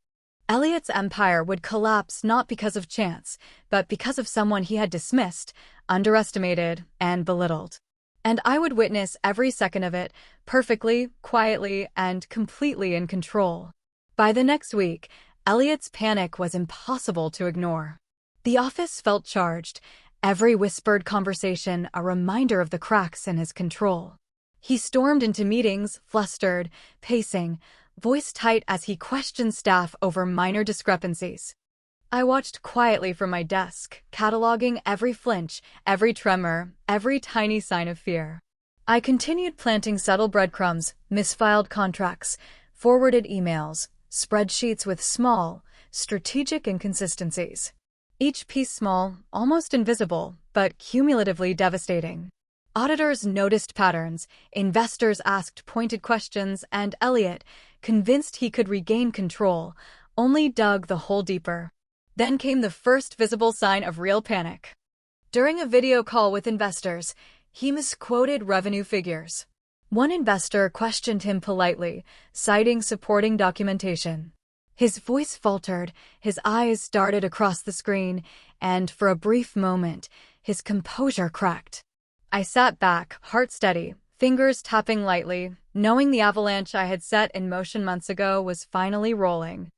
Elliot's empire would collapse not because of chance, but because of someone he had dismissed, underestimated, and belittled. And I would witness every second of it, perfectly, quietly, and completely in control. By the next week, Elliot's panic was impossible to ignore. The office felt charged, every whispered conversation a reminder of the cracks in his control. He stormed into meetings, flustered, pacing, voice tight as he questioned staff over minor discrepancies. I watched quietly from my desk, cataloging every flinch, every tremor, every tiny sign of fear. I continued planting subtle breadcrumbs, misfiled contracts, forwarded emails, spreadsheets with small, strategic inconsistencies. Each piece small, almost invisible, but cumulatively devastating. Auditors noticed patterns, investors asked pointed questions, and Elliot, convinced he could regain control, only dug the hole deeper. Then came the first visible sign of real panic. During a video call with investors, he misquoted revenue figures. One investor questioned him politely, citing supporting documentation. His voice faltered, his eyes darted across the screen, and for a brief moment, his composure cracked. I sat back, heart steady, fingers tapping lightly, knowing the avalanche I had set in motion months ago was finally rolling.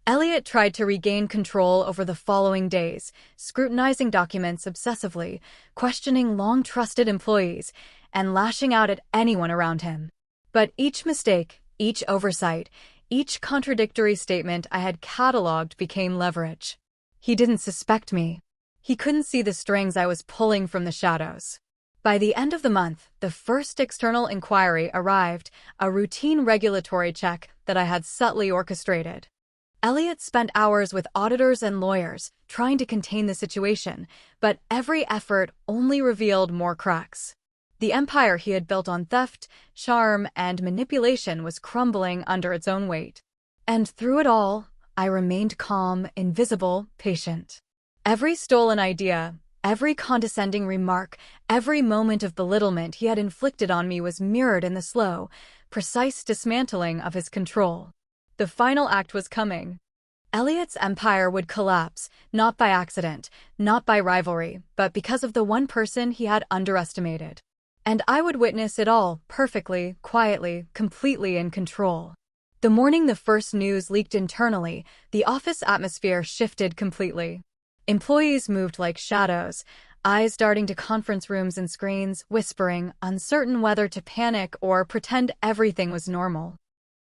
Elliot tried to regain control over the following days, scrutinizing documents obsessively, questioning long-trusted employees, and lashing out at anyone around him. But each mistake, each oversight, each contradictory statement I had cataloged became leverage. He didn't suspect me. He couldn't see the strings I was pulling from the shadows. By the end of the month, the first external inquiry arrived, a routine regulatory check that I had subtly orchestrated. Elliot spent hours with auditors and lawyers, trying to contain the situation, but every effort only revealed more cracks. The empire he had built on theft, charm, and manipulation was crumbling under its own weight. And through it all, I remained calm, invisible, patient. Every stolen idea, every condescending remark, every moment of belittlement he had inflicted on me was mirrored in the slow, precise dismantling of his control. The final act was coming. Elliot's empire would collapse, not by accident, not by rivalry, but because of the one person he had underestimated. And I would witness it all, perfectly, quietly, completely in control. The morning the first news leaked internally, the office atmosphere shifted completely. Employees moved like shadows, eyes darting to conference rooms and screens, whispering, uncertain whether to panic or pretend everything was normal.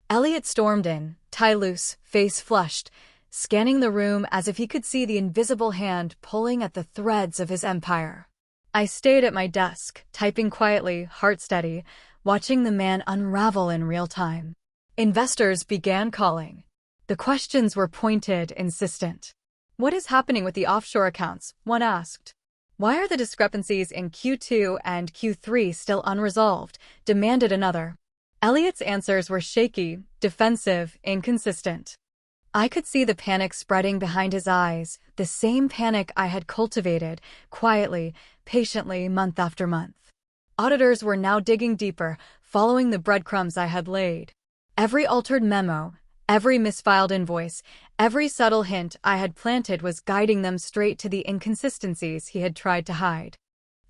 Elliot stormed in, tie loose, face flushed, scanning the room as if he could see the invisible hand pulling at the threads of his empire. I stayed at my desk, typing quietly, heart steady, watching the man unravel in real time. Investors began calling. The questions were pointed, insistent. "What is happening with the offshore accounts?" one asked. "Why are the discrepancies in Q2 and Q3 still unresolved?" demanded another. Elliot's answers were shaky, defensive, inconsistent. I could see the panic spreading behind his eyes, the same panic I had cultivated, quietly, patiently, month after month. Auditors were now digging deeper, following the breadcrumbs I had laid. Every altered memo, every misfiled invoice, every subtle hint I had planted was guiding them straight to the inconsistencies he had tried to hide.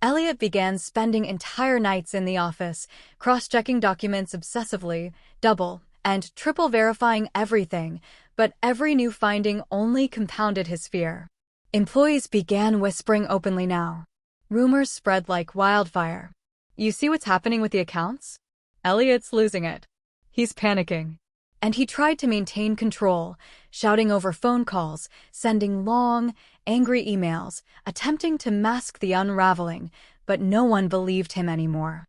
Elliot began spending entire nights in the office, cross-checking documents obsessively, double and triple verifying everything, but every new finding only compounded his fear. Employees began whispering openly now. Rumors spread like wildfire. "You see what's happening with the accounts? Elliot's losing it. He's panicking." And he tried to maintain control, shouting over phone calls, sending long, angry emails, attempting to mask the unraveling, but no one believed him anymore.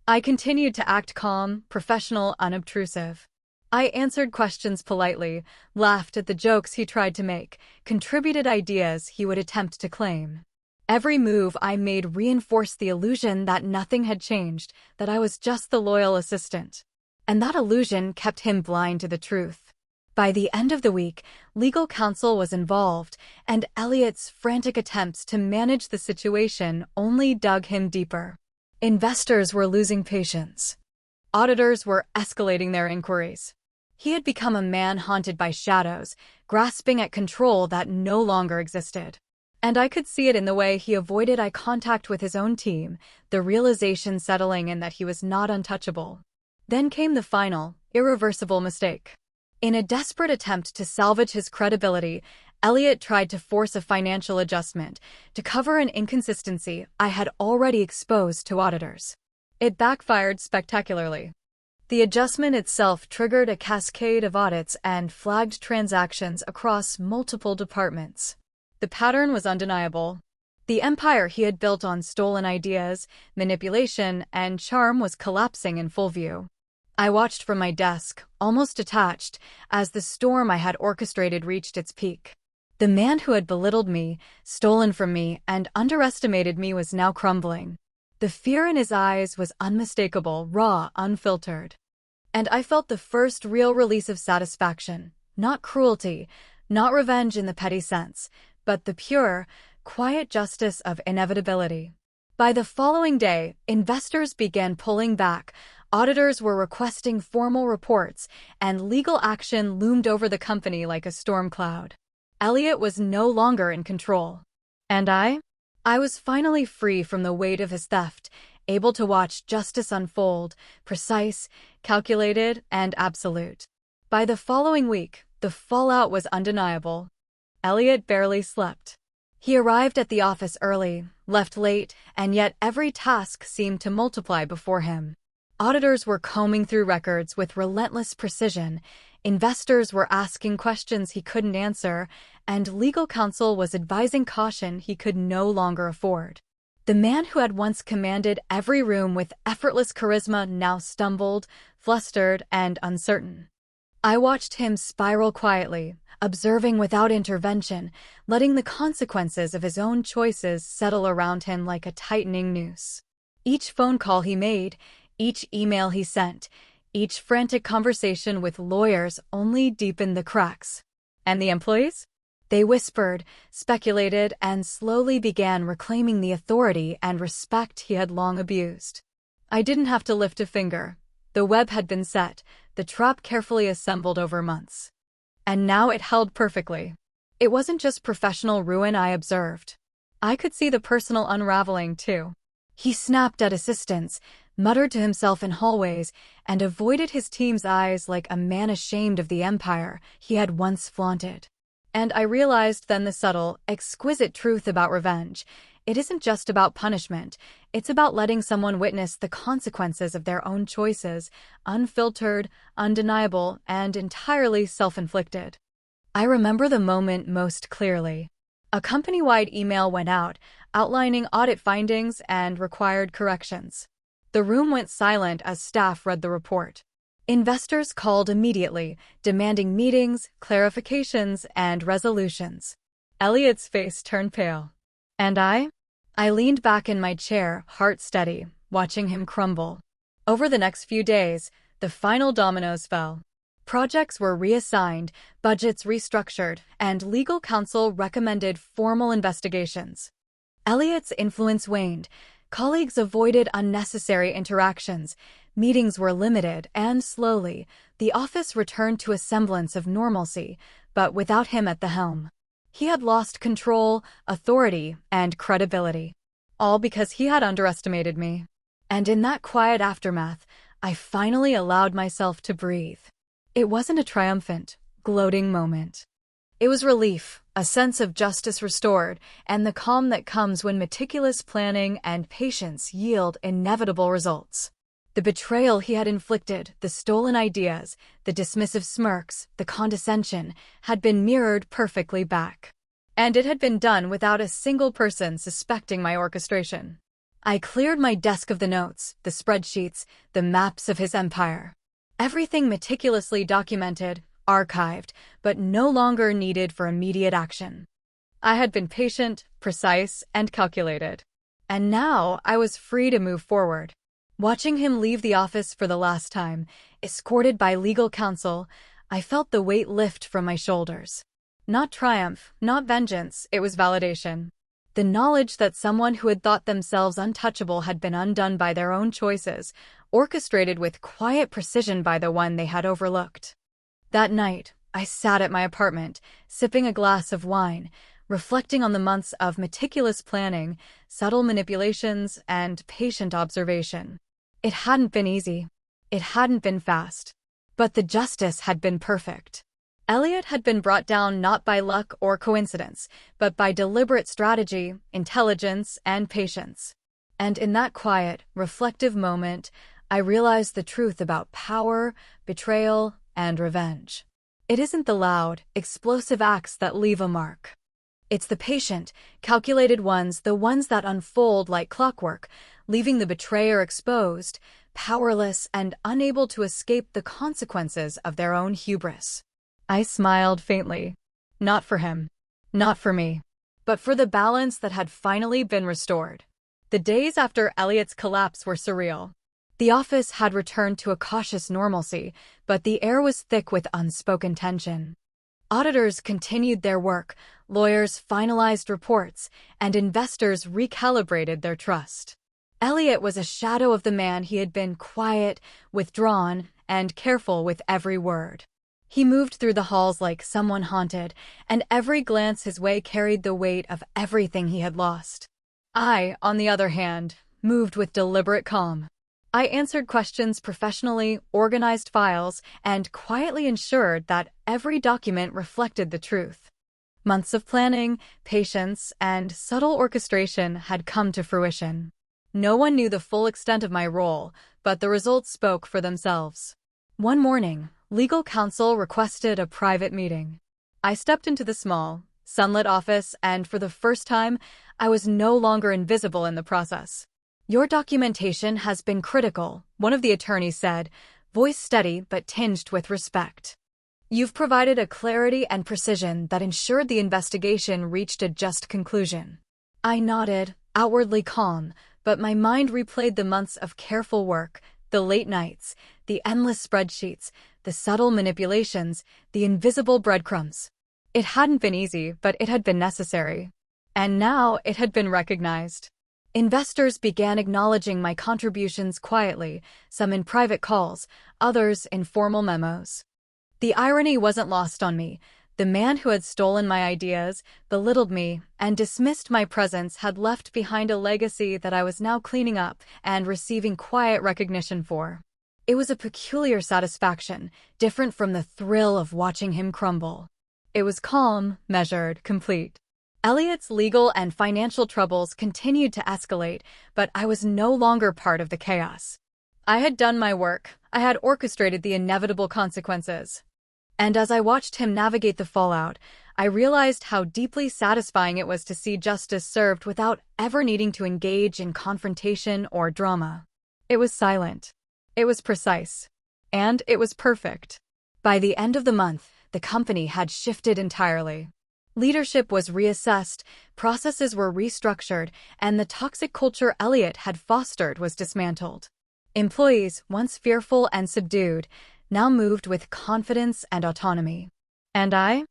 I continued to act calm, professional, unobtrusive. I answered questions politely, laughed at the jokes he tried to make, contributed ideas he would attempt to claim. Every move I made reinforced the illusion that nothing had changed, that I was just the loyal assistant. And that illusion kept him blind to the truth. By the end of the week, legal counsel was involved, and Elliot's frantic attempts to manage the situation only dug him deeper. Investors were losing patience. Auditors were escalating their inquiries. He had become a man haunted by shadows, grasping at control that no longer existed. And I could see it in the way he avoided eye contact with his own team, the realization settling in that he was not untouchable. Then came the final, irreversible mistake. In a desperate attempt to salvage his credibility, Elliot tried to force a financial adjustment to cover an inconsistency I had already exposed to auditors. It backfired spectacularly. The adjustment itself triggered a cascade of audits and flagged transactions across multiple departments. The pattern was undeniable. The empire he had built on stolen ideas, manipulation, and charm was collapsing in full view. I watched from my desk, almost detached, as the storm I had orchestrated reached its peak. The man who had belittled me, stolen from me, and underestimated me was now crumbling. The fear in his eyes was unmistakable, raw, unfiltered. And I felt the first real release of satisfaction, not cruelty, Not revenge in the petty sense, but the pure, quiet justice of inevitability. By the following day, investors began pulling back, auditors were requesting formal reports, and legal action loomed over the company like a storm cloud. Elliot was no longer in control. And I was finally free from the weight of his theft, able to watch justice unfold, precise, calculated, and absolute. By the following week, the fallout was undeniable. Elliot barely slept. He arrived at the office early, left late, and yet every task seemed to multiply before him. Auditors were combing through records with relentless precision, investors were asking questions he couldn't answer, and legal counsel was advising caution he could no longer afford. The man who had once commanded every room with effortless charisma now stumbled, flustered, and uncertain. I watched him spiral quietly, observing without intervention, letting the consequences of his own choices settle around him like a tightening noose. Each phone call he made, each email he sent, each frantic conversation with lawyers only deepened the cracks. And the employees? They whispered, speculated, and slowly began reclaiming the authority and respect he had long abused. I didn't have to lift a finger. The web had been set, the trap carefully assembled over months. And now it held perfectly. It wasn't just professional ruin I observed. I could see the personal unraveling, too. He snapped at assistants, muttered to himself in hallways, and avoided his team's eyes like a man ashamed of the empire he had once flaunted. And I realized then the subtle, exquisite truth about revenge. It isn't just about punishment, it's about letting someone witness the consequences of their own choices, unfiltered, undeniable, and entirely self-inflicted. I remember the moment most clearly. A company-wide email went out, outlining audit findings and required corrections. The room went silent as staff read the report. Investors called immediately, demanding meetings, clarifications, and resolutions. Elliot's face turned pale. And I leaned back in my chair, heart steady, watching him crumble. Over the next few days, the final dominoes fell. Projects were reassigned, budgets restructured, and legal counsel recommended formal investigations. Elliot's influence waned. Colleagues avoided unnecessary interactions, meetings were limited, and slowly, the office returned to a semblance of normalcy, but without him at the helm. He had lost control, authority, and credibility. All because he had underestimated me. And in that quiet aftermath, I finally allowed myself to breathe. It wasn't a triumphant, gloating moment. It was relief, a sense of justice restored, and the calm that comes when meticulous planning and patience yield inevitable results. The betrayal he had inflicted, the stolen ideas, the dismissive smirks, the condescension, had been mirrored perfectly back. And it had been done without a single person suspecting my orchestration. I cleared my desk of the notes, the spreadsheets, the maps of his empire. Everything meticulously documented, archived, but no longer needed for immediate action. I had been patient, precise, and calculated. And now I was free to move forward. Watching him leave the office for the last time, escorted by legal counsel, I felt the weight lift from my shoulders. Not triumph, not vengeance, it was validation. The knowledge that someone who had thought themselves untouchable had been undone by their own choices, orchestrated with quiet precision by the one they had overlooked. That night, I sat at my apartment, sipping a glass of wine, reflecting on the months of meticulous planning, subtle manipulations, and patient observation. It hadn't been easy. It hadn't been fast. But the justice had been perfect. Elliot had been brought down not by luck or coincidence, but by deliberate strategy, intelligence, and patience. And in that quiet, reflective moment, I realized the truth about power, betrayal, and revenge. It isn't the loud, explosive acts that leave a mark. It's the patient, calculated ones, the ones that unfold like clockwork, leaving the betrayer exposed, powerless, and unable to escape the consequences of their own hubris. I smiled faintly. Not for him. Not for me. But for the balance that had finally been restored. The days after Elliot's collapse were surreal. The office had returned to a cautious normalcy, but the air was thick with unspoken tension. Auditors continued their work, lawyers finalized reports, and investors recalibrated their trust. Elliot was a shadow of the man he had been: quiet, withdrawn, and careful with every word. He moved through the halls like someone haunted, and every glance his way carried the weight of everything he had lost. I, on the other hand, moved with deliberate calm. I answered questions professionally, organized files, and quietly ensured that every document reflected the truth. Months of planning, patience, and subtle orchestration had come to fruition. No one knew the full extent of my role, but the results spoke for themselves. One morning, legal counsel requested a private meeting. I stepped into the small, sunlit office, and for the first time, I was no longer invisible in the process. "Your documentation has been critical," one of the attorneys said, voice steady but tinged with respect. "You've provided a clarity and precision that ensured the investigation reached a just conclusion." I nodded, outwardly calm, but my mind replayed the months of careful work, the late nights, the endless spreadsheets, the subtle manipulations, the invisible breadcrumbs. It hadn't been easy, but it had been necessary. And now it had been recognized. Investors began acknowledging my contributions quietly, some in private calls, others in formal memos. The irony wasn't lost on me. The man who had stolen my ideas, belittled me, and dismissed my presence had left behind a legacy that I was now cleaning up and receiving quiet recognition for. It was a peculiar satisfaction, different from the thrill of watching him crumble. It was calm, measured, complete. Elliot's legal and financial troubles continued to escalate, but I was no longer part of the chaos. I had done my work. I had orchestrated the inevitable consequences. And as I watched him navigate the fallout, I realized how deeply satisfying it was to see justice served without ever needing to engage in confrontation or drama. It was silent. It was precise. And it was perfect. By the end of the month, the company had shifted entirely. Leadership was reassessed, processes were restructured, and the toxic culture Elliot had fostered was dismantled. Employees, once fearful and subdued, now moved with confidence and autonomy. And I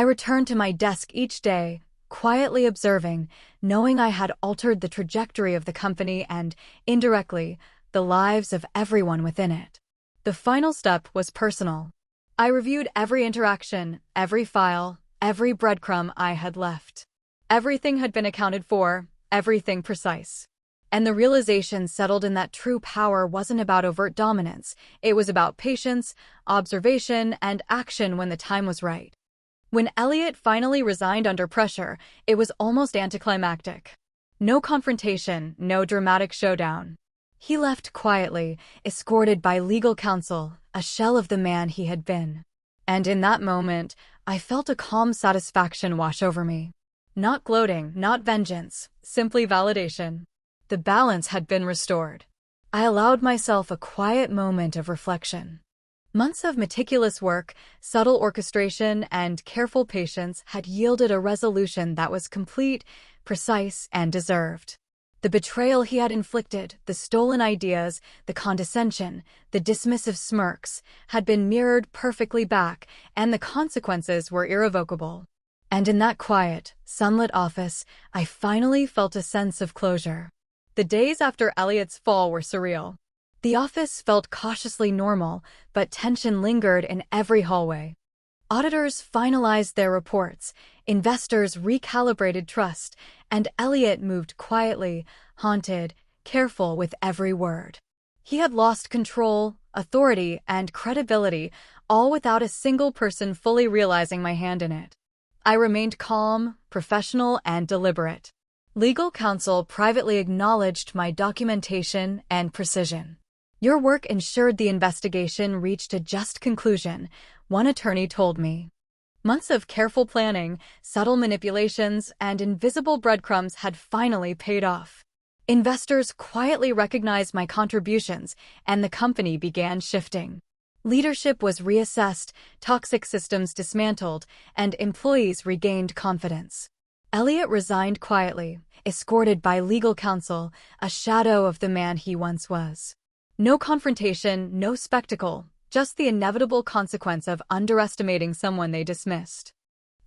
returned to my desk each day, quietly observing, knowing I had altered the trajectory of the company and, indirectly, the lives of everyone within it. The final step was personal. I reviewed every interaction, every file, every breadcrumb I had left. Everything had been accounted for, everything precise. And the realization settled in that true power wasn't about overt dominance. It was about patience, observation, and action when the time was right. When Elliot finally resigned under pressure, it was almost anticlimactic. No confrontation, no dramatic showdown. He left quietly, escorted by legal counsel, a shell of the man he had been. And in that moment, I felt a calm satisfaction wash over me. Not gloating, not vengeance, simply validation. The balance had been restored. I allowed myself a quiet moment of reflection. Months of meticulous work, subtle orchestration, and careful patience had yielded a resolution that was complete, precise, and deserved. The betrayal he had inflicted, the stolen ideas, the condescension, the dismissive smirks, had been mirrored perfectly back, and the consequences were irrevocable. And in that quiet, sunlit office, I finally felt a sense of closure. The days after Elliot's fall were surreal. The office felt cautiously normal, but tension lingered in every hallway. Auditors finalized their reports, investors recalibrated trust, and Elliot moved quietly, haunted, careful with every word. He had lost control, authority, and credibility, all without a single person fully realizing my hand in it. I remained calm, professional, and deliberate. Legal counsel privately acknowledged my documentation and precision. "Your work ensured the investigation reached a just conclusion," one attorney told me. Months of careful planning, subtle manipulations, and invisible breadcrumbs had finally paid off. Investors quietly recognized my contributions, and the company began shifting. Leadership was reassessed, toxic systems dismantled, and employees regained confidence. Elliot resigned quietly, escorted by legal counsel, a shadow of the man he once was. No confrontation, no spectacle, just the inevitable consequence of underestimating someone they dismissed.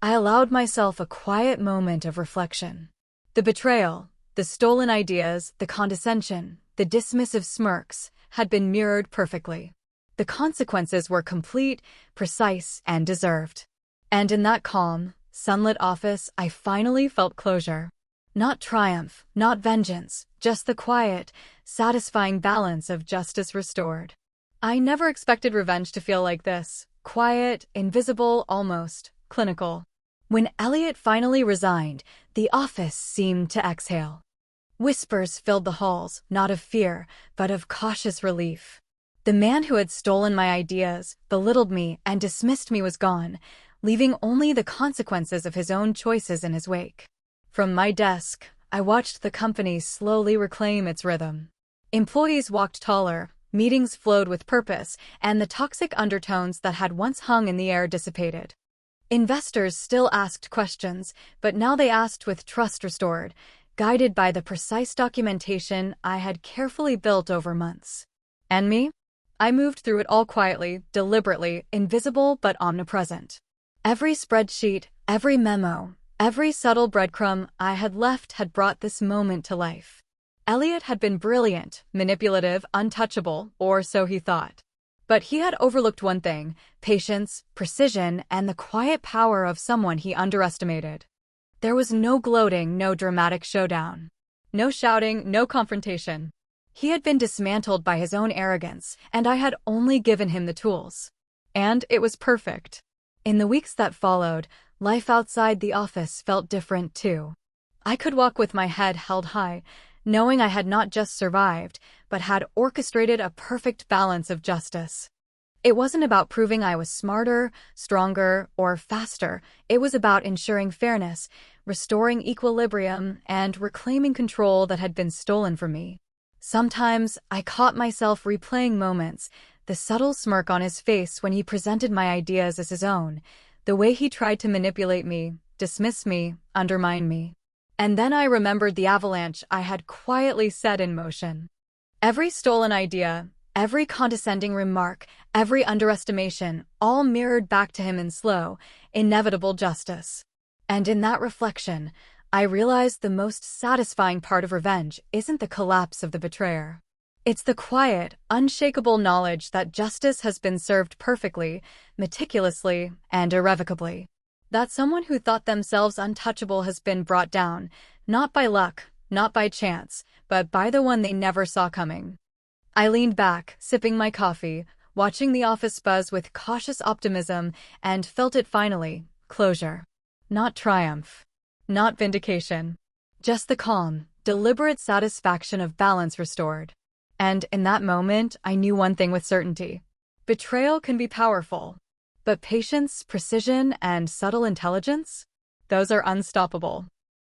I allowed myself a quiet moment of reflection. The betrayal, the stolen ideas, the condescension, the dismissive smirks had been mirrored perfectly. The consequences were complete, precise, and deserved. And in that calm, sunlit office, I finally felt closure. Not triumph, not vengeance, just the quiet, satisfying balance of justice restored. I never expected revenge to feel like this. Quiet, invisible, almost clinical. When Elliot finally resigned, the office seemed to exhale. Whispers filled the halls, not of fear, but of cautious relief. The man who had stolen my ideas, belittled me, and dismissed me was gone, leaving only the consequences of his own choices in his wake. From my desk, I watched the company slowly reclaim its rhythm. Employees walked taller, meetings flowed with purpose, and the toxic undertones that had once hung in the air dissipated. Investors still asked questions, but now they asked with trust restored, guided by the precise documentation I had carefully built over months. And me? I moved through it all quietly, deliberately, invisible but omnipresent. Every spreadsheet, every memo, every subtle breadcrumb I had left had brought this moment to life. Elliot had been brilliant, manipulative, untouchable, or so he thought. But he had overlooked one thing: patience, precision, and the quiet power of someone he underestimated. There was no gloating, no dramatic showdown. No shouting, no confrontation. He had been dismantled by his own arrogance, and I had only given him the tools. And it was perfect. In the weeks that followed, life outside the office felt different too. I could walk with my head held high, knowing I had not just survived, but had orchestrated a perfect balance of justice. It wasn't about proving I was smarter, stronger, or faster. It was about ensuring fairness, restoring equilibrium, and reclaiming control that had been stolen from me. Sometimes I caught myself replaying moments, the subtle smirk on his face when he presented my ideas as his own, the way he tried to manipulate me, dismiss me, undermine me. And then I remembered the avalanche I had quietly set in motion. Every stolen idea, every condescending remark, every underestimation, all mirrored back to him in slow, inevitable justice. And in that reflection, I realized the most satisfying part of revenge isn't the collapse of the betrayer. It's the quiet, unshakable knowledge that justice has been served perfectly, meticulously, and irrevocably. That someone who thought themselves untouchable has been brought down, not by luck, not by chance, but by the one they never saw coming. I leaned back, sipping my coffee, watching the office buzz with cautious optimism, and felt it finally: closure. Not triumph. Not vindication. Just the calm, deliberate satisfaction of balance restored. And in that moment, I knew one thing with certainty. Betrayal can be powerful. But patience, precision, and subtle intelligence? Those are unstoppable.